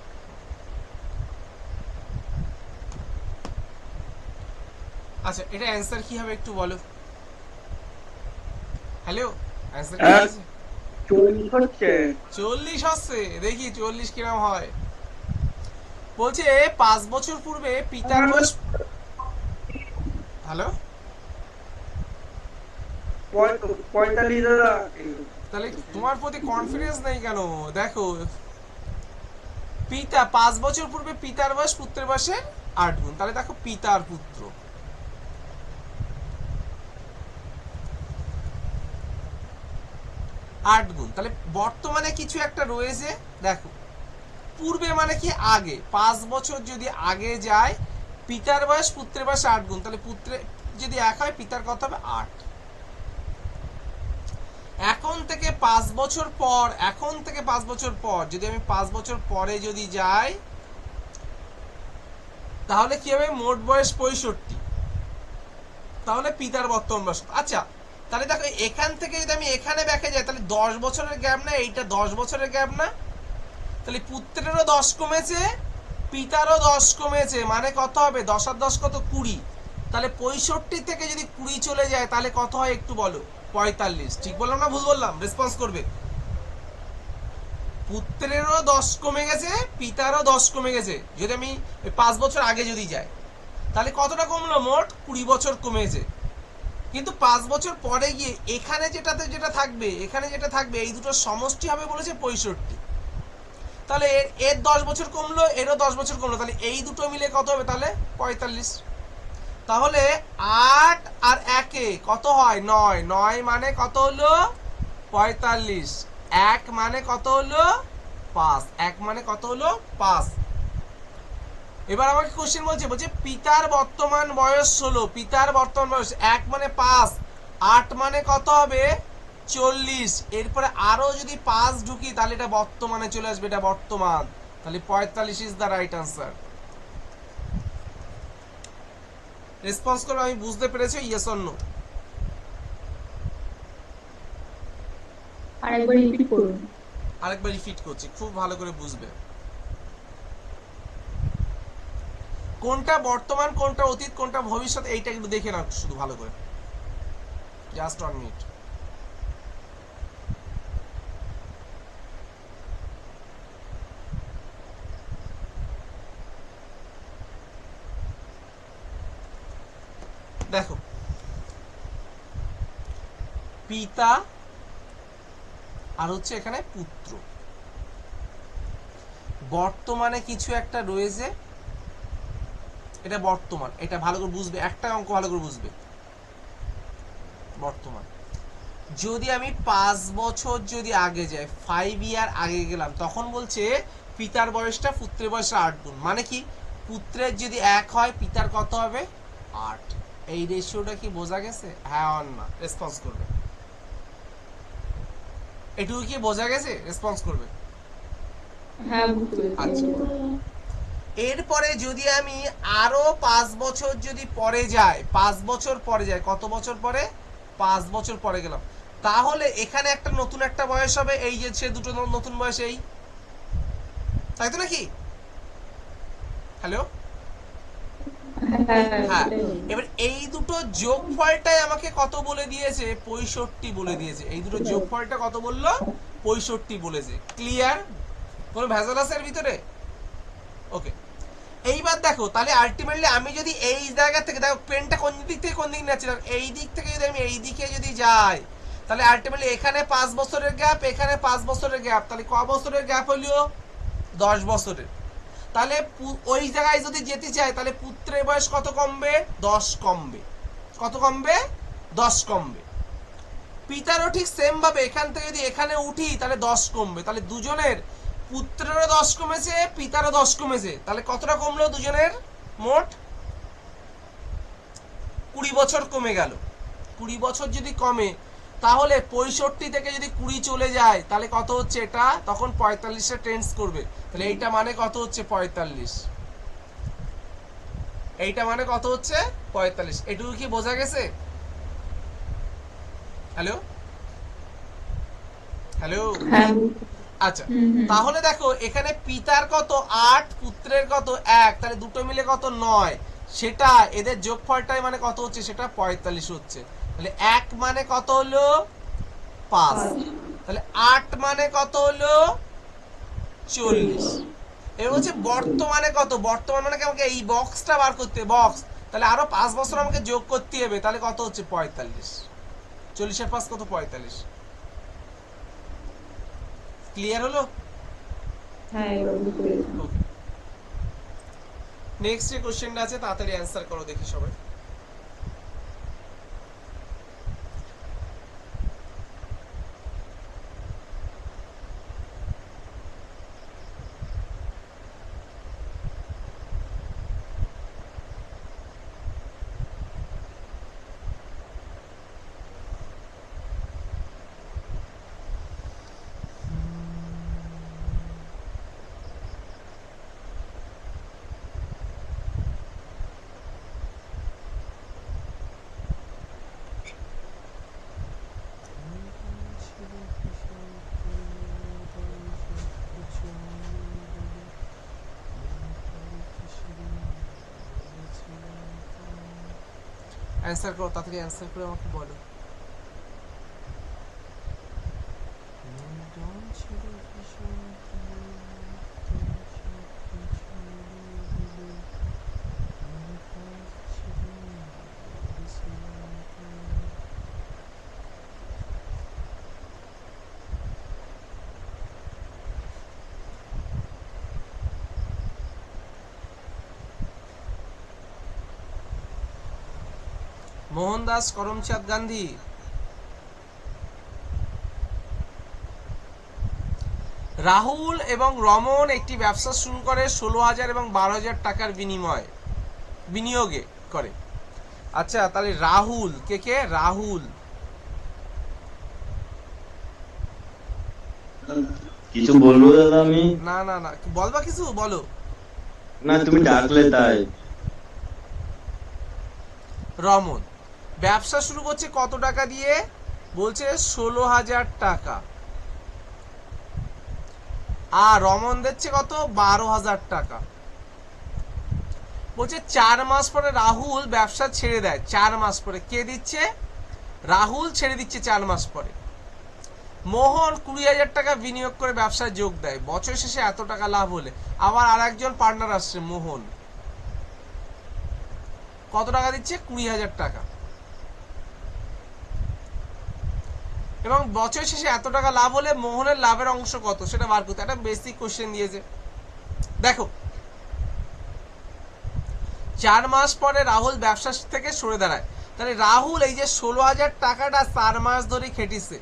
আচ্ছা, এটা অ্যান্সার কি হবে একটু বলো। হ্যালো, অ্যান্সার কি
হ্যাঁ।
আছে?
40 হচ্ছে।
40 হচ্ছে, দেখি 40 কিরম হয়। বলছে 5 বছর পূর্বে পিতার বয়স, হ্যালো,
45,000।
তাহলে তোমার প্রতি কনফিডেন্স নেই কেন? দেখো, পিতা 5 বছর পূর্বে পিতার বয়স পুত্রের বয়সের 8 গুণ, তাহলে দেখো পিতা আর পুত্র, আট গুণ, তাহলে বর্তমানে কিছু একটা রয়েছে। দেখো, পূর্বে মানে কি আগে, 5 বছর যদি আগে যায়, পিতার বয়স পুত্রের বয়স 8 গুণ, তাহলে পুত্রের যদি 1 হয়, পিতার কত হবে 8। এখন থেকে 5 বছর পর, এখন থেকে 5 বছর পর যদি আমি 5 বছর পরে যদি যাই, তাহলে কি হবে? মোট বয়স 65, তাহলে পিতার বর্তমান বয়স। আচ্ছা, তাহলে দেখো এখান থেকে যদি আমি এখানে ব্যাকে যাই, তাহলে 10 বছরের গ্যাপ না? এইটা 10 বছরের গ্যাপ না? তাহলে পুত্রেরও 10 কমেছে, পিতারও 10 কমেছে, মানে কত হবে? 10 আর 10 কত? 20। তাহলে 65 থেকে যদি 20 চলে যায়, তাহলে কত হয় একটু বলো? 45। ঠিক বললাম না ভুল বললাম? রেসপন্স করবে। পুত্রেরও 10 কমে গেছে, পিতারও 10 কমে গেছে, যদি আমি 5 বছর আগে যদি যাই, তাহলে কতটা কমলো? মোট 20 বছর কমেছে। কিন্তু 5 বছর পরে গিয়ে এখানে যেটা থাকবে, এখানে যেটা থাকবে, এই দুটোর সমষ্টি হবে বলেছে 65। তাহলে এর 10 বছর কমলো, এরও 10 বছর কমলো, তাহলে এই দুটো মিলে কত হবে? তাহলে 45। তাহলে 8 আর 1 কত হয়? 9। 9 মানে কত হলো? 45। 1 মানে কত হলো? 5। 1 মানে কত হলো? 5। এবার আমাকে কোশ্চেন বলছে পিতার বর্তমান বয়স হলো, পিতার বর্তমান বয়স 1 মানে 5, 8 মানে কত হবে? 40। এরপরে আরো যদি 5 ঢুকি, তাহলে এটা বর্তমানে চলে আসবে, এটা বর্তমান। তাহলে 45 is the right answer. Response করো, আমি বুঝতে পেরেছি, ইয়েস অর নো?
আরেকবার রিপিট করুন।
আরেকবার রিপিট করছি, খুব ভালো করে বুঝবে। কোনটা বর্তমান, কোনটা অতীত, কোনটা ভবিষ্যৎ, এইটা একটু দেখে নাও শুধু ভালো করে, জাস্ট 1 মিনিট। দেখো, পিতা আর হচ্ছে এখানে পুত্র, বর্তমানে কিছু একটা রয়েছে, এটা বর্তমান, এটা ভালো করে বুঝবে, একটা অঙ্ক ভালো করে বুঝবে। বর্তমান যদি আমি 5 বছর যদি আগে যাই, 5 ইয়ার আগে গেলাম, তখন বলছে পিতার বয়সটা পুত্রের বয়সে 8 গুণ, মানে কি পুত্রের যদি 1 হয়, পিতার কত হবে? 8। এই রেশিওটা কি বোঝা গেছে? হ্যাঁ অর না? রেসপন্স করবে। এটুকু কি বোঝা গেছে? রেসপন্স করবে।
হ্যাঁ, বুঝতে পেরেছি।
আচ্ছা, এরপরে যদি আমি আরো 5 বছর যদি পরে যাই, 5 বছর পরে যাই, কত বছর পরে? 5 বছর পরে গেলাম, তাহলে এখানে একটা নতুন একটা বয়স হবে, এই যে সে দুটো নতুন বয়স, এই, তাই তো নাকি? হ্যালো,
হ্যাঁ,
হ্যাঁ।
সেটাই হবে।
এবার এই দুটো যোগফলটাই আমাকে কত বলে দিয়েছে? 65 বলে দিয়েছে। এই দুটো যোগফলটা কত বললো? 65 বলেছে। ক্লিয়ার? কোনো ভেজাল আছে এর ভিতরে? ওকে। এইবার দেখো, তাহলে আলটিমেটলি আমি যদি এই জায়গা থেকে, দেখো পেনটা কোন দিক থেকে কোন দিকে নিচ্ছিলাম, এই দিক থেকে যদি আমি এই দিকে যদি যাই, তাহলে আলটিমেটলি এখানে 5 বছরের গ্যাপ, এখানে 5 বছরের গ্যাপ, তাহলে ক বছরের গ্যাপ হলো? 10 বছরের। তাহলে ওই জায়গায় যদি যেতে চাই, তাহলে পুত্রের বয়স কত কমবে? 10 কমবে। কত কমবে? 10 কমবে। পিতারও ঠিক সেম ভাবে এখান থেকে যদি এখানে উঠি, তাহলে 10 কমবে। তাহলে দুজনের, পুত্রেরও 10 কমেছে, পিতারও 10 কমেছে, তাহলে কতটা কমলো দুজনের? মোট 20 বছর কমে গেল। 20 বছর যদি কমে, তাহলে 65 থেকে যদি 20 চলে যায়, তাহলে কত হচ্ছে? এটা তখন 45-এ টেন্স করবে। তাহলে এইটা মানে কত হচ্ছে? 45। এইটা মানে কত হচ্ছে? 45। এটুকু কি বোঝা গেছে? হ্যালো, হ্যালো,
হ্যাঁ,
আচ্ছা। তাহলে দেখো, এখানে পিতার কত? 8, পুত্রের কত? 1, তাহলে দুটো মিলে কত? 9। সেটা এদের যোগফলটাই মানে কত হচ্ছে, সেটা 45 হচ্ছে। তাহলে 1 মানে কত হলো 5, তাহলে 8 মানে কত হলো 40। এবার হচ্ছে বর্তমানে কত, বর্তমান মানে কি আমাকে এই বক্সটা বার করতে, বক্স, তাহলে আরো 5 বছর আমাকে যোগ করতে হবে, তাহলে কত হচ্ছে 45। 40 এর 5 কত 45। ক্লিয়ার হলো?
হ্যাঁ এবার বুঝতে পেরেছি।
ওকে, নেক্সট যে কোশ্চেনটা আছে তাড়াতাড়ি অ্যানসার করো দেখি সবাই। অ্যানসার করো তাড়াতাড়ি, অ্যানসার করে আমাকে বলো। মোহনদাস করমচাঁদ গান্ধী, রাহুল এবং রমন একটি ব্যবসা শুরু করে 16,000 এবং 12,000 টাকার বিনিয়োগে করে। আচ্ছা তাহলে রাহুল কে? রাহুল
কিছু বলবো দাদা আমি?
না না না, বলবা কিছু বলো।
না তুমি ডাকলে তাই।
রমন ব্যবসা শুরু করছে কত টাকা দিয়ে, বলছে 16,000 টাকা, আর রমন দিচ্ছে কত 12,000 টাকা। বলছে 4 মাস পরে রাহুল ব্যবসা ছেড়ে দেয়। 4 মাস পরে কে দিচ্ছে, রাহুল ছেড়ে দিচ্ছে 4 মাস পরে। মোহন 20,000 টাকা বিনিয়োগ করে ব্যবসায় যোগ দেয়, বছর শেষে এত টাকা লাভ হলে। আবার আর একজন পার্টনার আসছে মোহন, কত টাকা দিচ্ছে 20,000 টাকা, এবং বছর শেষে এত টাকা লাভ হলে মোহনের লাভের অংশ কত সেটা বার করতে। একটা বেসিক কোশ্চেন দিয়েছে। দেখো 4 মাস পরে রাহুল ব্যবসা থেকে সরে দাঁড়ায়, তাহলে রাহুল এই যে 16,000 টাকাটা 4 মাস ধরে খেটিছে,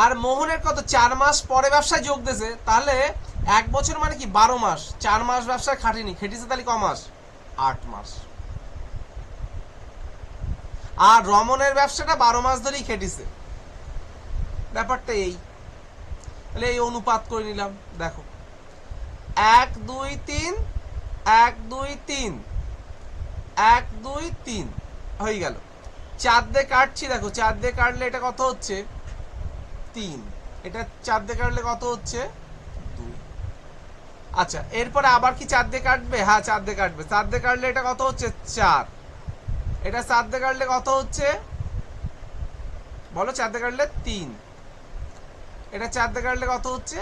আর মোহনের কত 4 মাস পরে ব্যবসায় যোগ দিয়েছে, তাহলে 1 বছর মানে কি 12 মাস, 4 মাস ব্যবসায় খাটিনি, খেটিছে তাহলে ক মাস 8 মাস। আর রমনের ব্যবসাটা 12 মাস ধরেই খেটিছে, ব্যাপারটা এই। তাহলে এই অনুপাত করে নিলাম, দেখো 1 2 3 1 2 3 1 2 3 হয়ে গেল। 4 দিয়ে কাটছি, দেখো 4 দিয়ে কাটলে এটা কত হচ্ছে 3, এটা 4 দিয়ে কাটলে কত হচ্ছে 2। আচ্ছা এরপরে আবার কি 4 দিয়ে কাটবে? হ্যাঁ 4 দিয়ে কাটবে। 4 দিয়ে কাটলে এটা কত হচ্ছে 4, এটা 4 দিয়ে কাটলে কত হচ্ছে বলো, 4 দিয়ে কাটলে 3, এটা 4 দিয়ে কাটলে কত হচ্ছে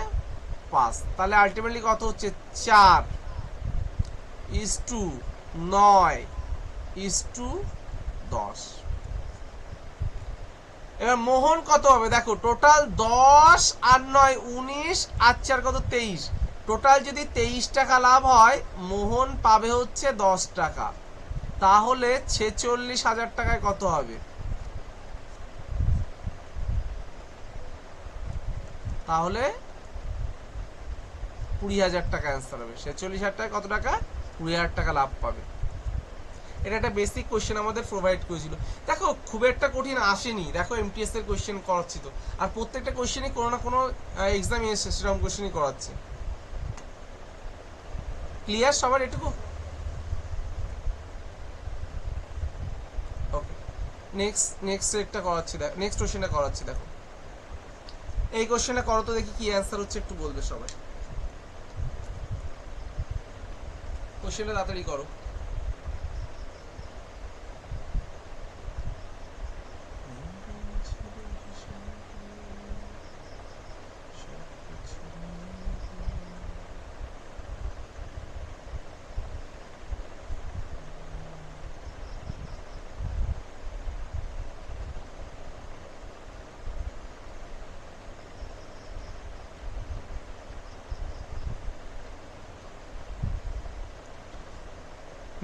5। তাহলে আলটিমেটলি কত হচ্ছে 4:9:10। এবার মোহন কত হবে, দেখো টোটাল 10 আর 9 19 আর 4 কত 23, টোটাল যদি 23 টাকা লাভ হয় মোহন পাবে হচ্ছে 10 টাকা, তাহলে 46,000 টাকায় কত হবে, তাহলে 20,000 টাকা অ্যান্সার হবে। 46,000 টাকায় কত টাকা, 20,000 টাকা লাভ পাবে। এটা একটা বেসিক কোশ্চেন আমাদের প্রোভাইড করেছিল। দেখো খুব একটা কঠিন আসেনি, দেখো এমটিএস এর কোশ্চেন করাচ্ছি তো, আর প্রত্যেকটা কোশ্চেনই কোনো না কোনো এক্সামে এসে সেরকম কোশ্চেনই করাচ্ছে। ক্লিয়ার সবার এটুকু? ওকে, নেক্সট একটা করাচ্ছি, দেখো নেক্সট কোশ্চেনটা করাচ্ছি। দেখো এই কোশ্চেনটা করো তো দেখি কি অ্যান্সার হচ্ছে, একটু বলবে সবাই। কোশ্চেনটা তাড়াতাড়ি করো।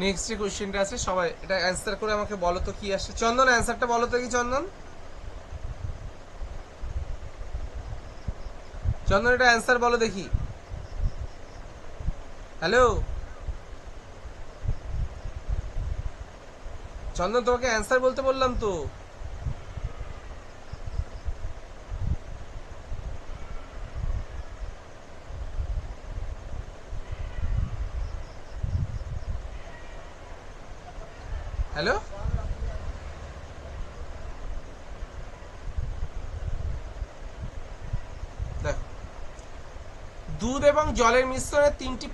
নেক্সট যে কোশ্চেনটা আছে সবাই এটা অ্যান্সার করে আমাকে বলো তো কি আসছে। চন্দন অ্যান্সারটা বলো তো কি চন্দন, চন্দন এটা অ্যান্সার বলো দেখি। হ্যালো চন্দন, তোমাকে অ্যান্সার বলতে বললাম তো। হ্যালো দেখো, দুধ এবং জলের মিশ্রণে তিনটি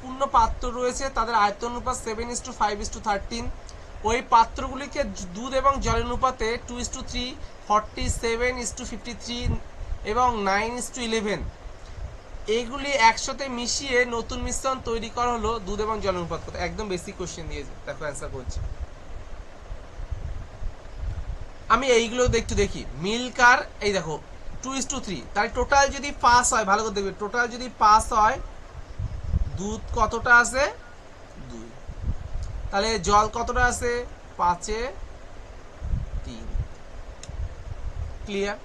পূর্ণ পাত্র রয়েছে, তাদের আয়তন অনুপাত 7:5:13। ওই পাত্রগুলিকে দুধ এবং জলের অনুপাতে 2:3, 47:53 এবং 9:11 এইগুলি একসাথে মিশিয়ে নতুন মিশ্রণ তৈরি করা হলো। দুধ এবং জলের অনুপাত কত? একদম বেসিক কোশ্চেন দিয়েছে, দেখো অ্যান্সার করছি। আমি এইগুলো একটু দেখি। মিল্ক আর এই দেখো 2:3, তাই টোটাল যদি পাস হয়, ভালো করে দেখবে, টোটাল যদি পাস হয় দুধ কতটা আছে? 2। তাহলে জল কতটা আছে? 5/3। ক্লিয়ার?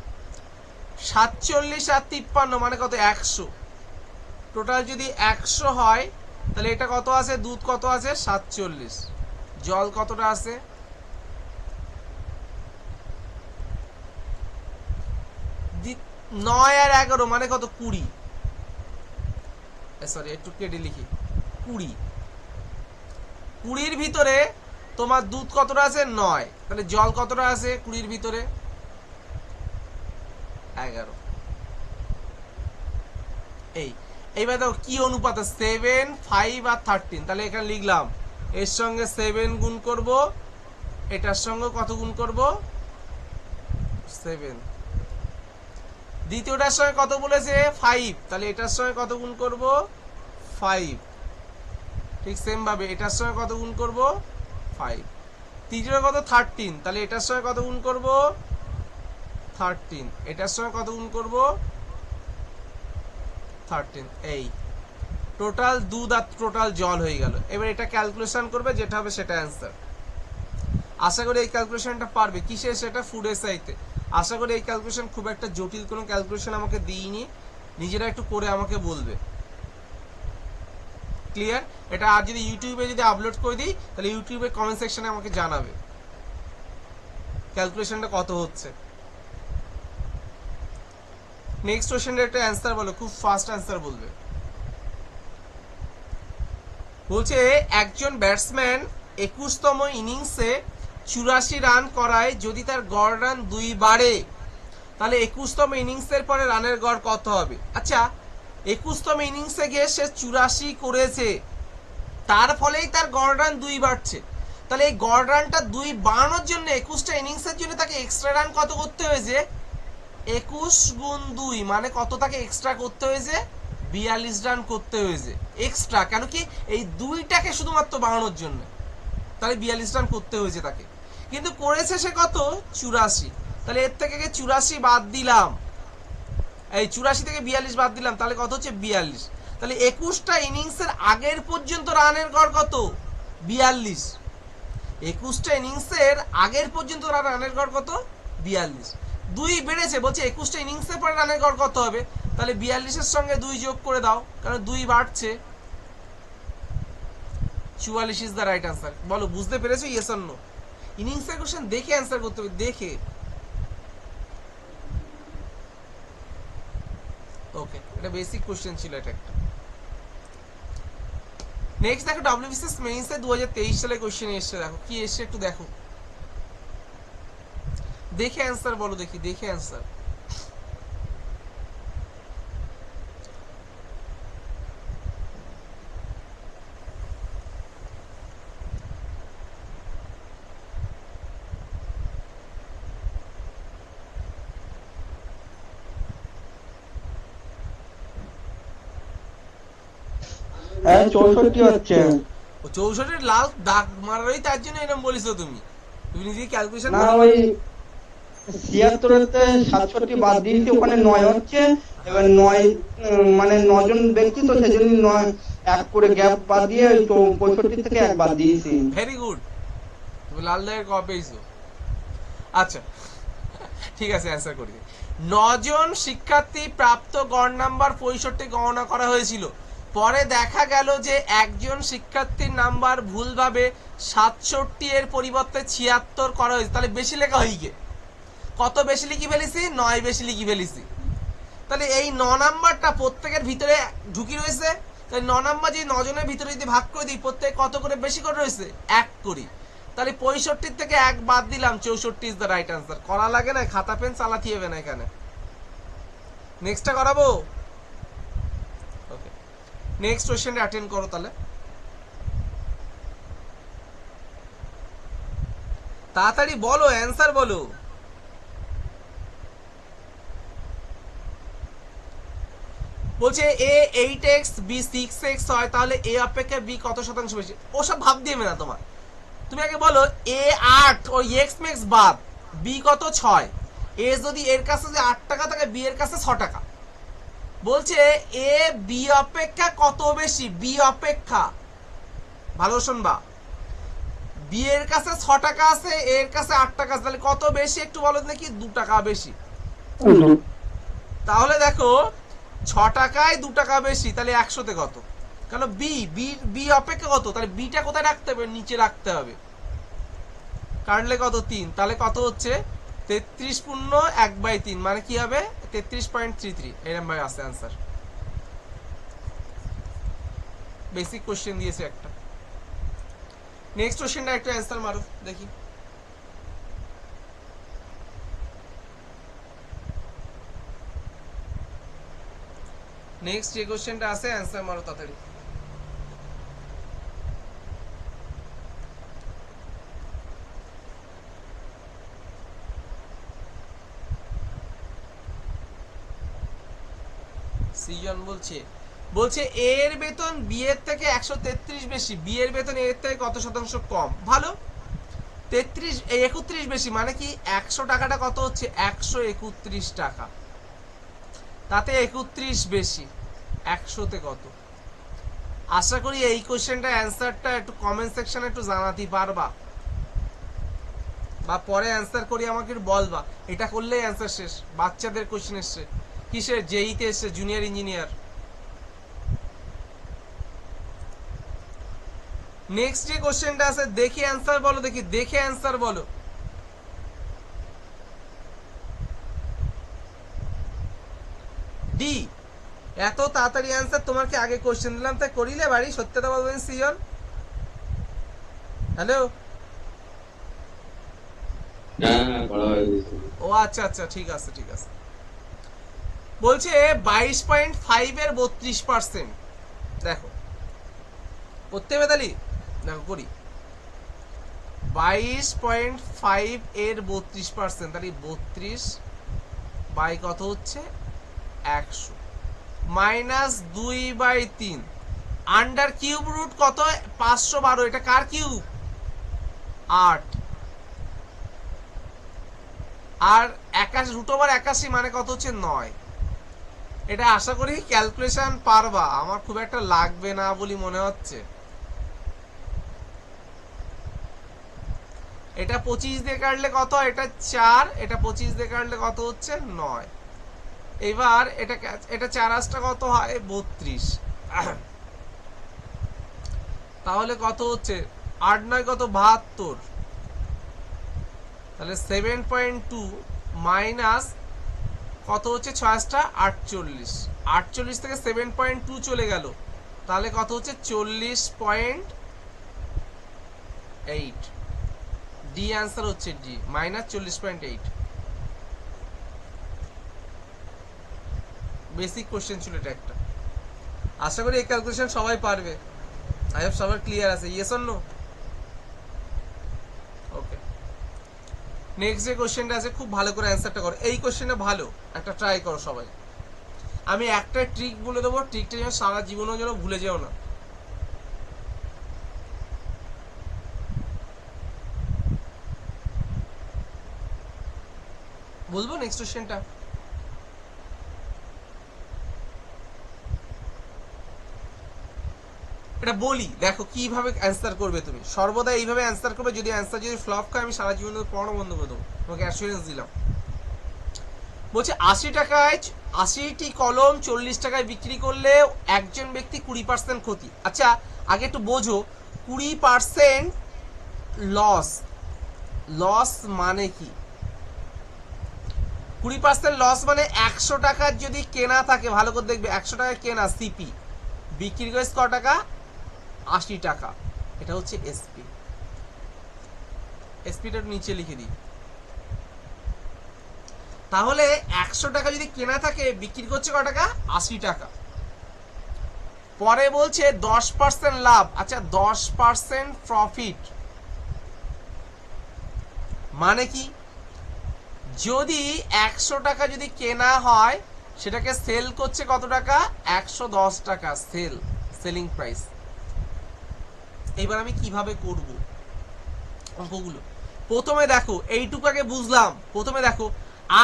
47 আর 53 মানে কত? 100। টোটাল যদি 100 হয় তাহলে এটা কত আছে? দুধ কত আছে? 47। জল কতটা আছে? 9 আর 11 মানে কত? 20। সরি একটু কেটে লিখি, 20। 20-র ভিতরে তোমার দুধ কতটা আছে? 9। তাহলে জল কতটা আছে 20-র ভিতরে? 11। এইবার দেখো কি অনুপাত? 7, 5 আর 13। তাহলে এখানে লিখলাম এর সঙ্গে 7 গুণ করব, এটার সঙ্গে কত গুণ করব? 7। দ্বিতীয়টার সঙ্গে কত বলেছে? 5। তাহলে এটার সঙ্গে কত গুণ করব? 5। ঠিক সেম ভাবে এটার সঙ্গে কত গুণ করব? 5। তৃতীয়টা কত? 13। তাহলে এটার সঙ্গে কত গুণ করব? 13। এটার সঙ্গে কত গুণ করব? 13। এই টোটাল দুধ আর টোটাল জল হয়ে গেল। এবার এটা ক্যালকুলেশন করবে, যেটা হবে সেটা অ্যান্সার। আশা করি এই ক্যালকুলেশনটা পারবে। কিসে? সেটা ফুড এসআইতে। আশা করি এই ক্যালকুলেশন খুব একটা জটিল কোনো ক্যালকুলেশন আমাকে দিইনি, নিজেরা একটু করে আমাকে বলবে। ক্লিয়ার? এটা আর যদি ইউটিউবে যদি আপলোড করে দিই তাহলে ইউটিউবে কমেন্ট সেকশনে আমাকে জানাবে ক্যালকুলেশনটা কত হচ্ছে। নেক্সট কোশ্চেনের একটা অ্যান্সার বলো, খুব ফাস্ট অ্যান্সার বলবে। বলছে একজন ব্যাটসম্যান 21তম ইনিংসে 84 রান করায় যদি তার গড় রান 2 বাড়ে তাহলে 21তম ইনিংসের পরে রানের গড় কত হবে? আচ্ছা, 21তম ইনিংসে গিয়ে সে 84 করেছে, তার ফলেই তার গড় রান 2 বাড়ছে। তাহলে এই গড় রানটা 2 বাড়ানোর জন্য 21টা ইনিংসের জন্য তাকে এক্সট্রা রান কত করতে হয়েছে? 21 গুণ 2 মানে কত তাকে এক্সট্রা করতে হয়েছে? 42 রান করতে হয়েছে এক্সট্রা। কেন কি? এই 2টাকে শুধুমাত্র বাড়ানোর জন্য, তাহলে 42 রান করতে হয়েছে তাকে। কিন্তু করেছে সে কত? 84। তাহলে এর থেকে 84 বাদ দিলাম, এই 84 থেকে 42 বাদ দিলাম, তাহলে কত হচ্ছে? 42। তাহলে 21টা ইনিংসের আগের পর্যন্ত রানের গড় কত? 42। 21টা ইনিংসের আগের পর্যন্ত রানের গড় কত? 42। 2 বেড়েছে, বলছে 21টা ইনিংসের পরে রানের গড় কত হবে? তাহলে 42-এর সঙ্গে 2 যোগ করে দাও, কারণ 2 বাড়ছে। 44 ইজ দ্য রাইট আনসার। বলো বুঝতে পেরেছো? Yes or no? ইনিংসের কোশ্চেন দেখে অ্যান্সার করতে হবে, দেখে। ওকে, এটা বেসিক কোশ্চেন ছিল এটা একটা। নেক্সট দেখো ডব্লিউবিসিএস মেইনসে 2023 সালে কোশ্চেন এসেছে, দেখো কি এসেছে একটু দেখো, দেখে অ্যান্সার বলো দেখি, দেখে অ্যান্সার।
হ্যাঁ 64 হচ্ছে।
ও 64 লাল দাগ মারারই তার জন্য এরকম বলিস তুমি? তুমি নিজে ক্যালকুলেশন
না
করো।
ওই 76-তে 67 বাদ দিয়েছি, ওখানে 9 হচ্ছে। এবার 9 মানে 9 জন ব্যক্তি, তো সেজন্য 9 এক করে গ্যাপ বাদ দিয়ে ওই 65 থেকে এক বাদ দিয়েছি।
ভেরি গুড, তুমি লাল দাগের কবে পেয়েছো? আচ্ছা ঠিক আছে, অ্যান্সার করি। 9 জন শিক্ষার্থী প্রাপ্ত গড় নাম্বার 65 গণনা করা হয়েছিল। পরে দেখা গেল যে একজন শিক্ষার্থীর নাম্বার ভুলভাবে 67 এর পরিবর্তে 76 করা হয়েছে। তাহলে বেশি লেখা হয়ে গিয়ে কত বেশি লিখি ফেলেছি? 9 বেশি লিখি ফেলেছি। তাহলে এই 9 নাম্বারটা প্রত্যেকের ভিতরে ঢুকি রয়েছে। তাহলে 9 নাম্বার যদি 9 জনের ভিতরে যদি ভাগ করে দিই, প্রত্যেক কত করে বেশি করে রয়েছে? 1 করি। তাহলে 65 থেকে 1 বাদ দিলাম, 64 ইজ দ্য রাইট আনসার। করা লাগে না, খাতা পেন চালাতে হবে না এখানে। নেক্সটটা করাবো? ওকে, নেক্সট কোশ্চেনটা অ্যাটেন্ড করো তাহলে। তাড়াতাড়ি বলো, অ্যান্সার বলো। বলছে এ 8x বি 6x হয়, তাহলে এ অপেক্ষা বি কত শতাংশ বেশি? ওসব ভাব দিয়ে না তোমার, তুমি আগে বলো এ 8 ও এক্স ম্যাক্স বাদ বি কত 6। এ যদি এর কাছে যে 8 টাকা থাকে, বি এর কাছে 6 টাকা। বলছে এ বি অপেক্ষা কত বেশি? বি অপেক্ষা, ভালো শুনবা, বি এর কাছে 6 টাকা আছে, এর কাছে 8 টাকা আছে, তাহলে কত বেশি একটু বলো নাকি? 2 টাকা বেশি। তাহলে দেখো 6 টাকায় 2 টাকা বেশি, তাহলে 100-তে কত? কারণ বি বি বি অপেক্ষা কত, তাহলে বিটা কোথায় রাখতে হবে? নিচে রাখতে হবে। কাটলে কত? 3। তাহলে কত হচ্ছে? 33 পূর্ণ 1/3, মানে কি হবে? 33.33। এরকম ভাবে আসছে आंसर। বেসিক কোশ্চেন দিয়েছে একটা। নেক্সট কোশ্চেনটা একটা आंसर মারো দেখি। নেক্সট যে কোশ্চেনটা আছে आंसर মারো তাড়াতাড়ি। সিজন বলছে এর বেতন বি এর থেকে 133 বেশি, বি এর বেতন এর থেকে কত শতাংশ কম? ভালো, 31 বেশি, মানে কি 100 টাকাটা কত হচ্ছে? 131 টাকা, তাতে 31 বেশি, 100-তে কত? আশা করি এই কোশ্চেনটা অ্যান্সারটা একটু কমেন্ট সেকশনে একটু জানাতে পারবা, বা পরে অ্যান্সার করি আমাকে একটু বলবা। এটা করলেই অ্যান্সার শেষ। বাচ্চাদের কোশ্চেন এসছে, কিসের? জেইতে এসছে, জুনিয়র ইঞ্জিনিয়ার। নেক্সট যে কোশ্চেনটা আছে দেখি অ্যান্সার বলো, দেখি দেখে অ্যান্সার বলো। ডি, এত তাড়াতাড়ি অ্যান্সার? তোমার কি আগে কোশ্চেন দিলাম তাই করিলে বাড়ি? সত্যতা বলবেন সিজন। হ্যালো,
না পড়া হয়ে গেছে।
ও আচ্ছা আচ্ছা, ঠিক আছে ঠিক আছে। বলছে 22.5 এর 32%। দেখো করতে হবে তাহলে, দেখো করি। 22.5 এর 32%, তাহলে 32 বাই কত হচ্ছে? 100 মাইনাস 2/3 আন্ডার কিউব রুট কত? 512। এটা কার কিউব? 8। আর 81 রুট ওভার 81 মানে কত হচ্ছে? 9। এটা আশা করি ক্যালকুলেশন পারবা, আমার খুব একটা লাগবে না বলি মনে হচ্ছে। এটা 25 দিয়ে কাটলে কত? এটা 4। এটা 25 দিয়ে কাটলে কত হচ্ছে? 9। এবার এটা 4 কত হয়? 32। তাহলে কত হচ্ছে? 8 9 কত? 72। তাহলে 7.2 মাইনাস কত হচ্ছে? 6 48। 48 থেকে 7.2 চলে গেল, তাহলে কত হচ্ছে? 40.8। ডি आंसर হচ্ছে ডি, মাইনাস 40.8। বেসিক কোশ্চেন ছিল এটা একটা। আশা করি এই ক্যালকুলেশন সবাই পারবে। আই হোপ সবার ক্লিয়ার আছে। Yes or no? Okay, next যে কোশ্চেনটা আছে খুব ভালো করে অ্যান্সারটা করো। এই কোশ্চেনটা ভালো একটা ট্রাই করো সবাই। আমি একটা ট্রিক বলে দেবো, ট্রিকটা যেন সারা জীবনের জন্য ভুলে যেও না। বলবো নেক্সট কোশ্চেনটা? এটা বলি, দেখো কিভাবে অ্যান্সার করবে তুমি, সর্বদা এইভাবে অ্যান্সার করবে। যদি অ্যান্সার যদি ফ্লপ খায় আমি সারা জীবন পড়ানো বন্ধ করে দেবো, তোমাকে অ্যাসুরেন্স দিলাম। বলছে 80 টাকায় 80টি কলম 40 টাকায় বিক্রি করলে একজন ব্যক্তি 20% ক্ষতি। আচ্ছা আগে একটু বোঝো, 20% লস, লস মানে কি? 20% লস মানে 100 টাকার যদি কেনা থাকে, ভালো করে দেখবে, 100 টাকায় কেনা সিপি, বিক্রি করে ক টাকা? 80 টাকা। এটা হচ্ছে এসপি। এসপিটা নিচে লিখে দিই। তাহলে 100 টাকা যদি কেনা থাকে, বিক্রি করছে ক টাকা? 80 টাকা। পরে বলছে 10% লাভ। আচ্ছা 10% প্রফিট মানে কি? যদি 100 টাকা যদি কেনা হয়, সেটাকে সেল করছে কত টাকা? 110 টাকা সেল, সেলিং প্রাইস। এবার আমি কিভাবে করব অঙ্কগুলো? প্রথমে দেখো এইটুকু আগে বুঝলাম। প্রথমে দেখো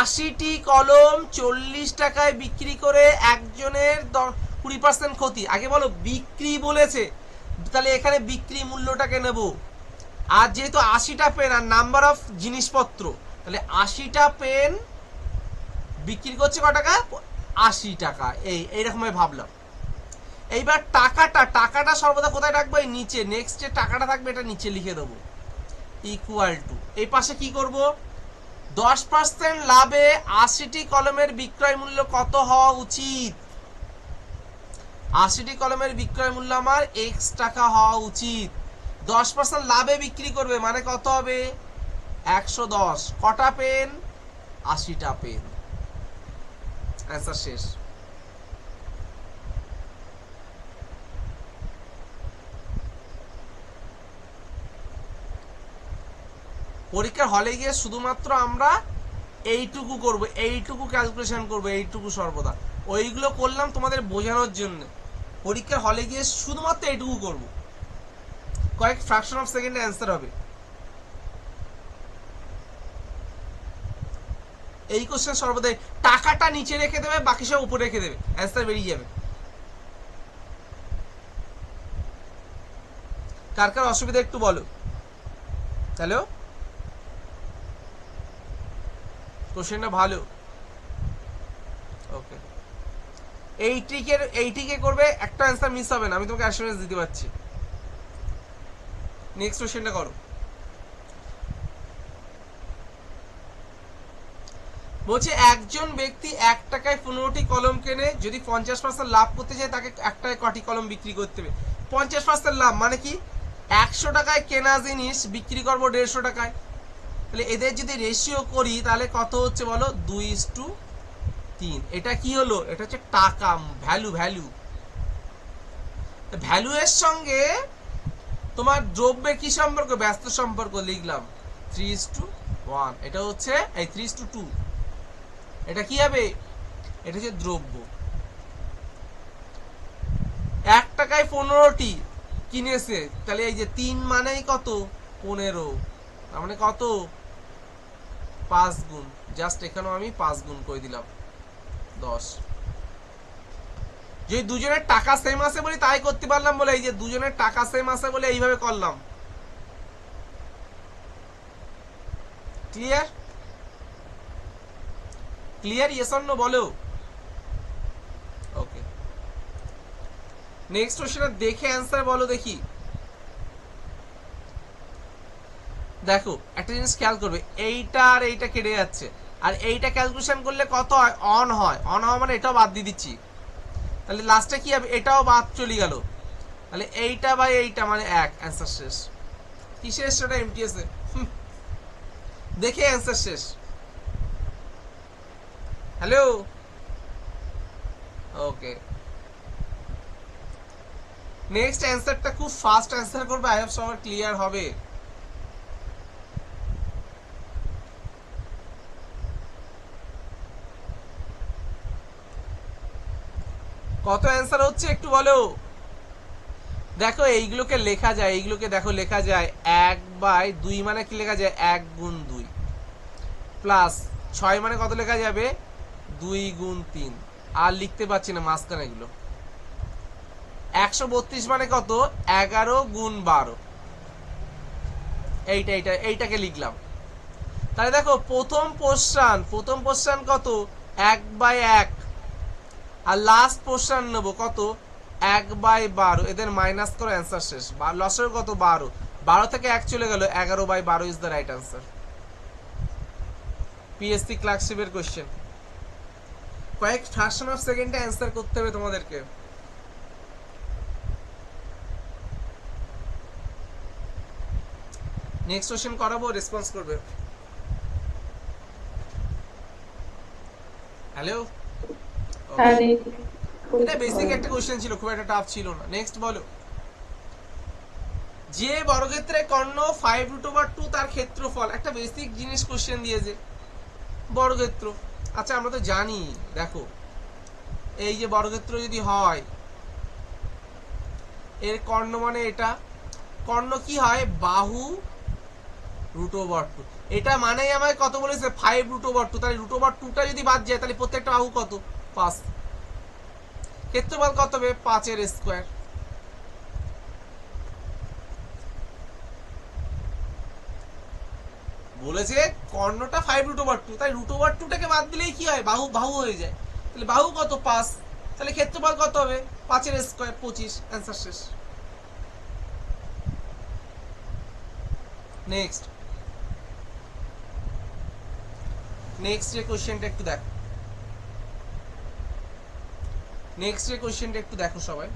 80টি কলম 40 টাকায় বিক্রি করে একজনের 20% ক্ষতি। আগে বলো বিক্রি বলেছে, তাহলে এখানে বিক্রি মূল্যটাকে নেব। আর যেহেতু 80টা পেন আর নাম্বার অফ জিনিসপত্র, তাহলে 80টা পেন বিক্রি করছে কত টাকা? 80 টাকা। এইরকম ভাবলাম। এইবার টাকাটা সর্বদা কোথায় রাখবো? এই নিচে। নেক্সট যে টাকাটা থাকবে এটা নিচে লিখে দেবো, ইকুয়াল টু। এই পাশে কি করব? 10% লাভে 80টি কলমের বিক্রয় মূল্য কত হওয়া উচিত? 80টি কলমের বিক্রয় মূল্য আমার x টাকা হওয়া উচিত। 10% লাভে বিক্রি করবে মানে কত হবে? 110। কটা পেন? 80টা পেন। অ্যান্সার শেষ। পরীক্ষার হলে গিয়ে শুধুমাত্র আমরা এইটুকু করব, এইটুকু ক্যালকুলেশন করব, এইটুকু সর্বদা। ওইগুলো করলাম তোমাদের বোঝানোর জন্য। পরীক্ষার হলে গিয়ে শুধুমাত্র এইটুকু করব, কয়েক ফ্র্যাকশন অফ সেকেন্ডে অ্যান্সার হবে। এই কোশ্চেন সর্বদাই টাকাটা নিচে রেখে দেবে, বাকি সব উপরে রেখে দেবে, অ্যান্সার বেরিয়ে যাবে। কার কার অসুবিধা একটু বলো। হ্যালো, কোশ্চেনটা ভালো। ওকে, এইটিকে করবে, একটা অ্যান্সার মিস হবে না, আমি তোমাকে অ্যাসুরেন্স দিতে পারছি। নেক্সট কোশ্চেনটা করো। বলছে একজন ব্যক্তি 1 টাকায় 15টি কলম কেনে, যদি 50% লাভ করতে চায় তাকে 1 টাকায় কটি কলম বিক্রি করতে হবে? 50% লাভ মানে কি? 100 টাকায় কেনা জিনিস বিক্রি করবো 150 টাকায়। তাহলে এদের যদি রেশিও করি তাহলে কত হচ্ছে বলো? 2:3। এটা কি হলো? এটা হচ্ছে টাকা, ভ্যালু। ভ্যালু এর সঙ্গে তোমার দ্রব্যের কি সম্পর্ক? ব্যস্ত সম্পর্ক লিখলাম 3:1। এটা হচ্ছে এই 3:2। এটা কি হবে? এটা হচ্ছে দ্রব্য। 1 টাকায় 15টি কিনেছে, তাহলে এই যে 3 মানেই কত? 15। তার মানে কত? 5 গুণ। জাস্ট এখানেও আমি 5 গুণ করে দিলাম, 10। যদি দুজনের টাকা সেম আছে বলে তাই করতে পারলাম, বলে এই যে দুজনের টাকা সেম আছে বলে এইভাবে করলাম। Clear? Clear? Yes or no বলো। ওকে, নেক্সট কোশ্চেন দেখে অ্যান্সার বলো দেখি। দেখো একটা জিনিস খেয়াল করবে, এইটা আর এইটা কেটে যাচ্ছে, আর এইটা ক্যালকুলেশন করলে কত হয়? অন হয়। অন হওয়া মানে এটাও বাদ দিয়ে দিচ্ছি, তাহলে লাস্টে কি হবে? এটাও বাদ চলে গেল, তাহলে এইটা বাই এইটা মানে 1। অ্যান্সার শেষ। কি শেষ? সেটা এমটিএস এ দেখে অ্যান্সার শেষ। হ্যালো, ওকে, নেক্সট অ্যান্সারটা খুব ফাস্ট অ্যান্সার করবে, আই হোপ সবার ক্লিয়ার হবে। কত অ্যান্সার হচ্ছে একটু বলো। দেখো এইগুলোকে লেখা যায়, এইগুলোকে দেখো লেখা যায় 1/2 মানে কি লেখা যায়? 1 গুণ 2 প্লাস 6 মানে কত লেখা যাবে 2 গুণ 3, আর লিখতে পাচ্ছি না মাঝখানে এগুলো। 132 মানে কত 11 গুণ 12, এইটাকে লিখলাম। তাহলে দেখো প্রথম পোর্শন কত 1/1, আর লাস্ট পোর্শন নেব কত 1/12, এদের মাইনাস করে অ্যান্সার শেষ। লসের কত 12 থেকে 1 চলে গেল, 11/12 is the right answer. PSC ক্লার্কশিপের কোশ্চেন, কয়েক ফ্র্যাকশন অফ সেকেন্ডে অ্যান্সার করতে হবে তোমাদেরকে। নেক্সট কোশ্চেন করাবো, রেসপন্স করবে। হ্যালো,
হ্যাঁ
এটা বেসিক একটা কোশ্চেন ছিল, খুব একটা টাফ ছিল না। নেক্সট বলো, যে বর্গক্ষেত্রে কর্ণ 5√2 তার ক্ষেত্রফল, একটা বেসিক জিনিস কোশ্চেন দিয়েছে, বর্গক্ষেত্র। আচ্ছা আমরা তো জানি, দেখো এই যে বর্গক্ষেত্র যদি হয়, এর কর্ণ মানে এটা, কর্ণ কি হয় বাহু √2, এটা মানেই আমাকে কত বলেছে 5√2, তাহলে √2টা যদি বাদ যায় তাহলে প্রত্যেকটা বাহু কত 5, ক্ষেত্রফল কত হবে 5 এর স্কয়ার। বলেছে কর্ণটা 5√2, তাই √2টাকে বাদ দিলেই কি হয় বাহু হয়ে যায়, তাহলে বাহু কত 5, তাহলে ক্ষেত্রফল কত হবে 5 এর স্কয়ার 25, অ্যান্সার শেষ। নেক্সট যে কোশ্চেনটা একটু দেখো সবাই।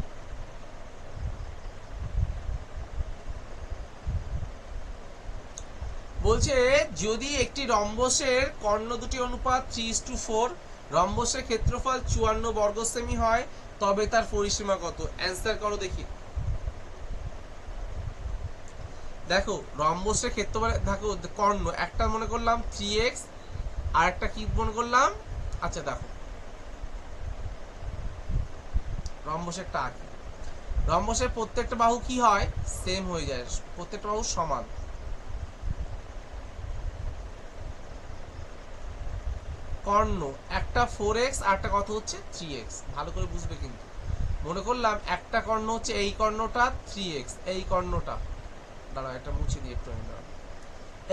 বলছে যদি একটি রম্বসের কর্ণ দুটি অনুপাত 3:4, রম্বসের ক্ষেত্রফল 54 বর্গ সেমি হয়, তবে তার পরিসীমা কত? অ্যান্সার করো দেখি। দেখো রম্বসের ক্ষেত্রফল, দেখো কর্ণ একটা মনে করলাম 3x, আর একটা কি মনে করলাম, আচ্ছা দেখো রম্বসেরটা আঁকি। রম্বসের প্রত্যেকটা বাহু কি হয় সেম হয়ে যায়, প্রত্যেকটা বাহু সমান। কর্ণ একটা 4x আর একটা কত হচ্ছে 3x, ভালো করে বুঝবে কিন্তু। মনে করলাম একটা কর্ণ হচ্ছে এই কর্ণটা 3x, এই কর্ণটা দাঁড়াও একটা মুছে দিয়ে একটু,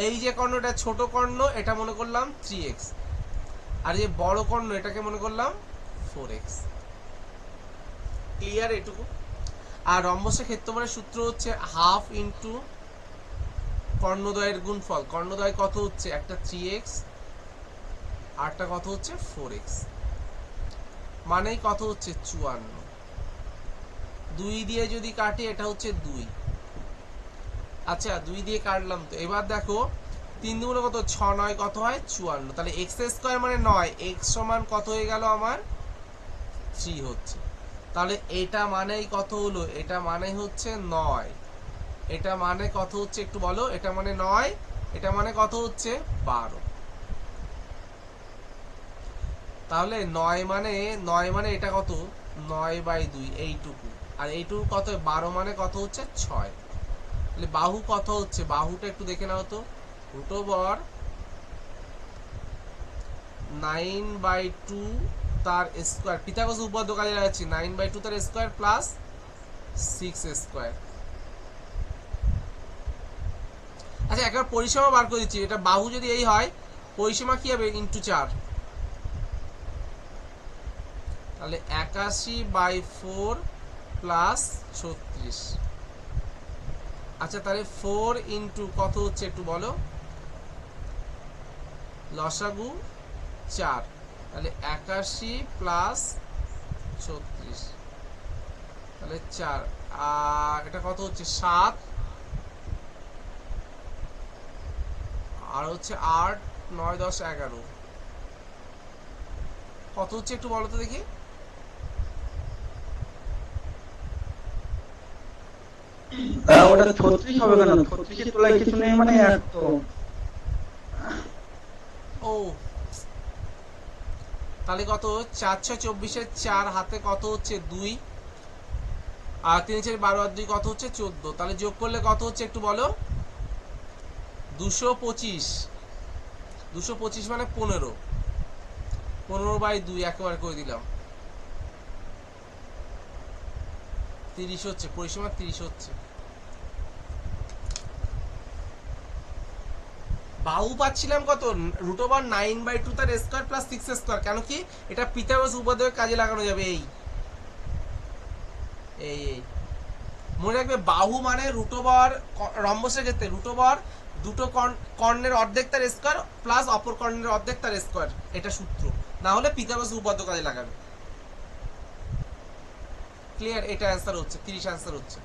এই যে কর্ণটা ছোট কর্ণ এটা মনে করলাম 3x, আর যে বড় কর্ণ এটাকে মনে করলাম 4x। ক্লিয়ার এটুকু? আর রম্বসের ক্ষেত্রফলের সূত্র হচ্ছে হাফ ইন্টু কর্ণদ্বয়ের গুণফল। কর্ণদ্বয় কত হচ্ছে, একটা 3x আরটা কত হচ্ছে 4x, মানেই কত হচ্ছে 54। 2 দিয়ে যদি কাটি এটা হচ্ছে 2, আচ্ছা 2 দিয়ে কাটলাম তো। এবার দেখো 3 দুগুণে কত 6, 9 কত হয় 54, তাহলে x স্কয়ার মানে 9, x সমান কত হয়ে গেল আমার 3 হচ্ছে। তাহলে এটা মানেই কত হলো, এটা মানে হচ্ছে 9, এটা মানে কত হচ্ছে একটু বলো, এটা মানে 9, এটা মানে কত হচ্ছে 12। তাহলে 9 মানে এটা কত 9/2 এইটুকু, আর এইটুকু কত 12 মানে কত হচ্ছে 6। তাহলে বাহু কত হচ্ছে, বাহুটা একটু দেখে নাও তো, √9/2 তার স্কয়ার, পিথাগোরাস উপপাদ্য কাজে লাগাচ্ছি, 9/2 তার স্কয়ার প্লাস 6 স্কয়ার। আচ্ছা একবার পরিসীমা বার করে দিচ্ছি, এটা বাহু যদি এই হয় পরিসীমা কি হবে ইনটু 4, তাহলে 81/4 প্লাস 36। আচ্ছা তাহলে 4 ইন্টু কত হচ্ছে একটু বলো, লসাগু 4, তাহলে 81 প্লাস 36, তাহলে 4, আর এটা কত হচ্ছে 7, আর হচ্ছে 8, 9, 10, 11 কত হচ্ছে একটু বলো তো দেখি।
ওটা 36 হবে কেন, 36 এর তলায় কিছু নেই মানে এক তো।
ও তাহলে কত 4 6 24 4 হাতে কত হচ্ছে 2, আর 3 4 12 আর 2 কত হচ্ছে 14, তাহলে যোগ করলে কত হচ্ছে একটু বলো 225। 225 মানে 15, 15/2 একেবারে করে দিলাম, 30 হচ্ছে, পরিসীমা 30 হচ্ছে। বাহু পাচ্ছিলাম কত, √9/2 তার স্কয়ার প্লাস 6 স্কয়ার। কেন কি, এটা পিথাগোরাস উপপাদ্যের কাজে লাগানো যাবে। এই এই এই মনে রাখবে, বাহু মানে রম্বসের ক্ষেত্রে দুটো কর্ণের অর্ধেক তার স্কয়ার প্লাস অপর কর্ণের অর্ধেক তার স্কয়ার, এটা সূত্র। না হলে পিথাগোরাস উপপাদ্য কাজে লাগাবে। ক্লিয়ার? এটা অ্যান্সার হচ্ছে 30 অ্যান্সার হচ্ছে।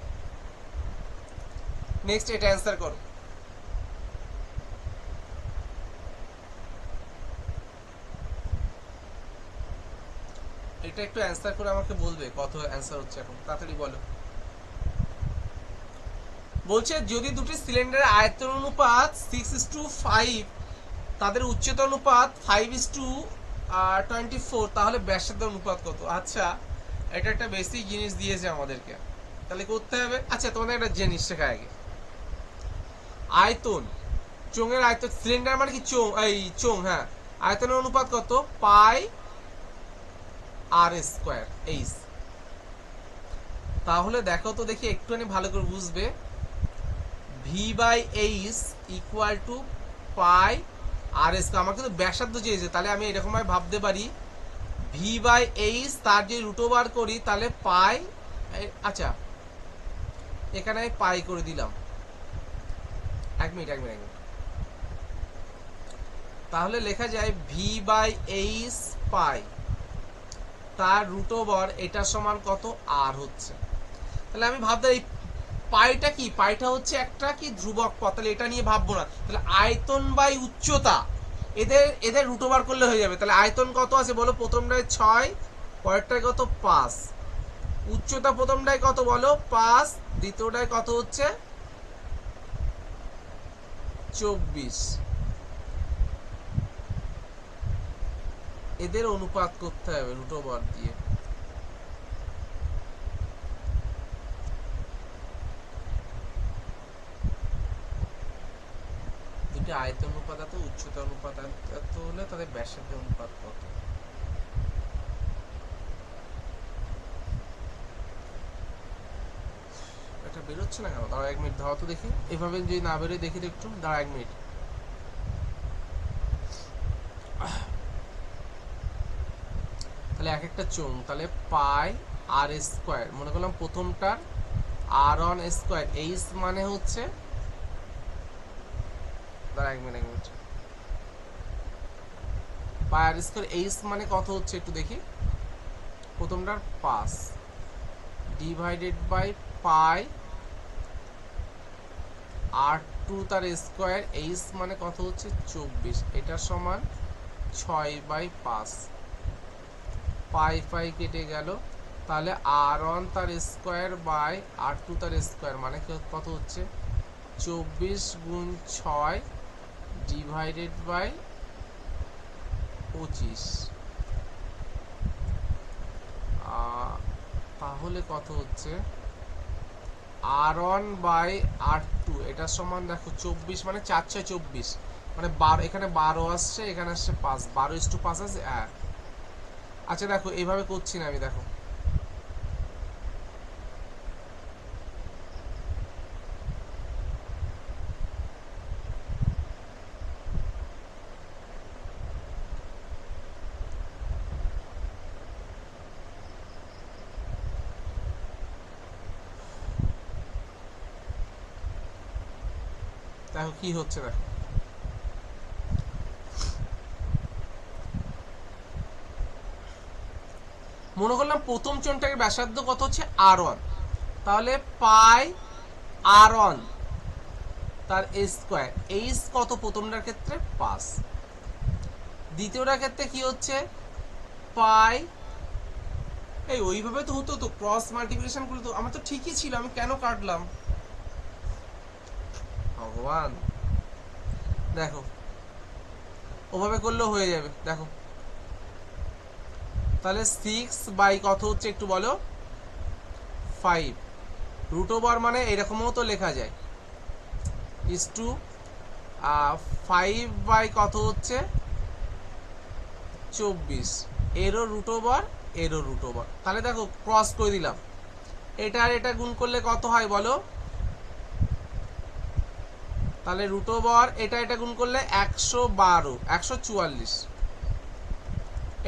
নেক্সট এটা অ্যান্সার করো। এটা একটু অ্যান্সার করে আমাকে বলবে কত অ্যান্সার হচ্ছে এখন, তাড়াতাড়ি বলো। বলছে যদি দুটি সিলিন্ডারের আয়তন অনুপাত 6:5, তাদের উচ্চতা অনুপাত 5:24, তাহলে ব্যাসার্ধ অনুপাত কত? আচ্ছা, এটা একটা বেসিক জিনিস দিয়েছে আমাদেরকে, তাহলে করতে হবে। আচ্ছা, তোমাদের একটা জিনিস শেখা আগে, আয়তন, চোঙের আয়তন, সিলিন্ডার মানে কি চোঙ, এই চোঙ, হ্যাঁ, আয়তনের অনুপাত কত? Pi r square h. তাহলে দেখো তো দেখি, একটুখানি ভালো করে বুঝবে, V/H equal to pi r square. আমার কিন্তু ব্যাসার্ধ চেয়েছে, তাহলে আমি এরকম ভাবে ভাবতে পারি, V/H তার যে √, করি তাহলে পাই, আচ্ছা এখানে আমি পাই করে দিলাম। এক মিনিট, তাহলে লেখা যায় V/H পাই, তার √, এটা সমান কত? আর হচ্ছে। তাহলে আমি ভাবতে এই পাইটা কি, পাইটা হচ্ছে একটা কি ধ্রুবক পদ, তাহলে এটা নিয়ে ভাববো না। তাহলে আয়তন বাই উচ্চতা, এদের √, করলে হয়ে যাবে। তাহলে আয়তন কত আছে বলো? প্রথমটায় 6, পরেরটায় কত? 5। উচ্চতা প্রথমটায় কত বলো? 5, দ্বিতীয়টায় কত হচ্ছে? 24। এদের অনুপাত করতে হবে √, দিয়ে। দুটি আয়তন অনুপাত এত, উচ্চতা অনুপাত এত হলে তাদের ব্যাসার্ধ অনুপাত কত? এটা বেরোচ্ছে না কেন? দাঁড়া 1 মিনিট, দাঁড়াও তো দেখি। এভাবে যদি না বেরোয় দেখি তো একটু, দাঁড়া 1 মিনিট। তাহলে এক একটা চোঙ, তাহলে পাই আর স্কয়ার, মনে করলাম প্রথমটার r1 স্কয়ার, এইচ মানে হচ্ছে, দাঁড়া 1 মিনিট, পাই আর স্কয়ার এইচ মানে কত হচ্ছে একটু দেখি। প্রথমটার 5 ডিভাইডেড বাই পাই r2 তার স্কয়ার, এইচ মানে কত হচ্ছে? 24, এটা সমান 6/5। পাই কেটে গেল, তাহলে r1 তার স্কয়ার বাই r2 তার স্কয়ার মানে কত হচ্ছে? 24 গুণ 6 ডিভাইডেড বাই 25। তাহলে কত হচ্ছে? r1 বাই r2, এটা সমান দেখো 24, মানে 4 6 24, মানে 12, এখানে 12 আসছে, এখানে আসছে 5, 12:5 আছে। আচ্ছা দেখো, এইভাবে করছি না আমি, দেখো দেখো কি হচ্ছে, দেখো মনে করলাম প্রথম চোঙটার ব্যাসার্ধ কত হচ্ছে? r1, তাহলে পাই r1 তার স্কয়ার, এইচ কত প্রথমটার ক্ষেত্রে? 5। দ্বিতীয়টার ক্ষেত্রে কি হচ্ছে? পাই, এই ওইভাবে তো হতো, তো ক্রস মাল্টিপ্লিকেশন করলে তো আমার তো ঠিকই ছিল, আমি কেন কাটলাম ভগবান? দেখো ওভাবে করলেও হয়ে যাবে, দেখো তাহলে 6 বাই কত হচ্ছে একটু বলো? 5। √, মানে এরকমও তো লেখা যায়, ইস টু 5 বাই কত হচ্ছে 24, এরও রুট ওভার এরও রুট ওভার। তাহলে দেখো ক্রস করে দিলাম, এটা আর এটা গুণ করলে কত হয় বলো? তাহলে রুট ওভার এটা এটা গুণ করলে 112 144,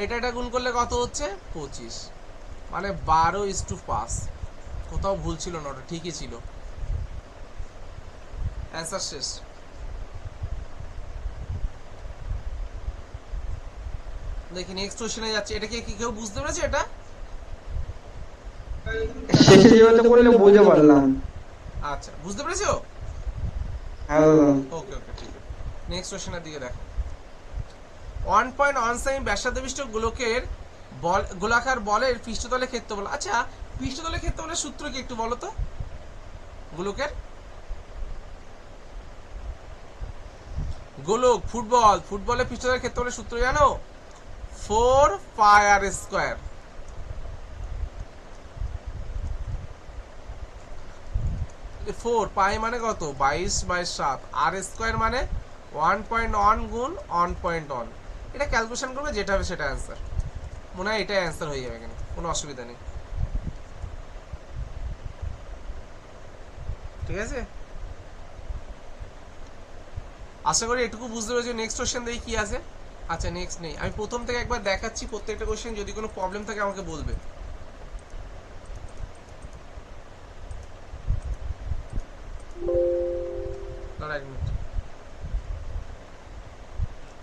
এটা এটা গুণ করলে কত হচ্ছে 25, মানে 12:5। কোথাও ভুল ছিল না, ওটা ঠিকই ছিল। অ্যান্সার শেষ। দেখি নেক্সট কোশ্চেনে যাচ্ছে। এটা কি কেউ বুঝতে পেরেছে? এটা
শেষে যেভাবে করলে বুঝতে পারলাম।
আচ্ছা, বুঝতে পেরেছো?
হ্যাঁ দাদা।
ওকে ওকে, ঠিক আছে। নেক্সট কোশ্চেনের দিকে দেখো। 1.1 সেমি ব্যাসার্ধ বিশিষ্ট গোলকের গোলাকার বলের পৃষ্ঠতলের ক্ষেত্রফল। আচ্ছা, পৃষ্ঠতলের ক্ষেত্রফলের সূত্র কি একটু বলো তো? গোলকের গোলক ফুটবলের পৃষ্ঠতলের ক্ষেত্রফলের সূত্র জানো? 4 পাই আর স্কয়ার। ফোর পাই মানে কত? 22/7। আর স্কয়ার মানে 1.1 গুণ 1.1। এটা ক্যালকুলেশন করবে, যেটা হবে সেটা অ্যান্সার। মনে হয় এটাই অ্যান্সার হয়ে যাবে, এখানে কোনো অসুবিধা নেই। ঠিক আছে, আশা করি এটুকু বুঝতে পেরেছো। নেক্সট কোশ্চেন দেখি কি আছে। আচ্ছা, নেক্সট নেই, আমি প্রথম থেকে একবার দেখাচ্ছি প্রত্যেকটা কোশ্চেন। যদি কোনো প্রবলেম থাকে আমাকে বলবে। দাঁড়া এক মিনিট।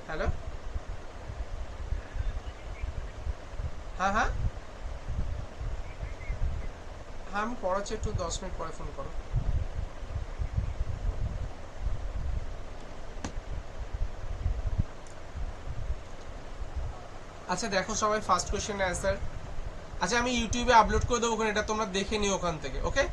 হ্যালো, হ্যাঁ হ্যাঁ হ্যাঁ, আমি পড়াচ্ছি, একটু 10 মিনিট পরে ফোন করো। আচ্ছা দেখো সবাই, ফার্স্ট কোশ্চেনের অ্যান্সার। আচ্ছা, আমি ইউটিউবে আপলোড করে দেবো ওখানে, এটা তোমরা দেখে নিও ওখান থেকে, ওকে?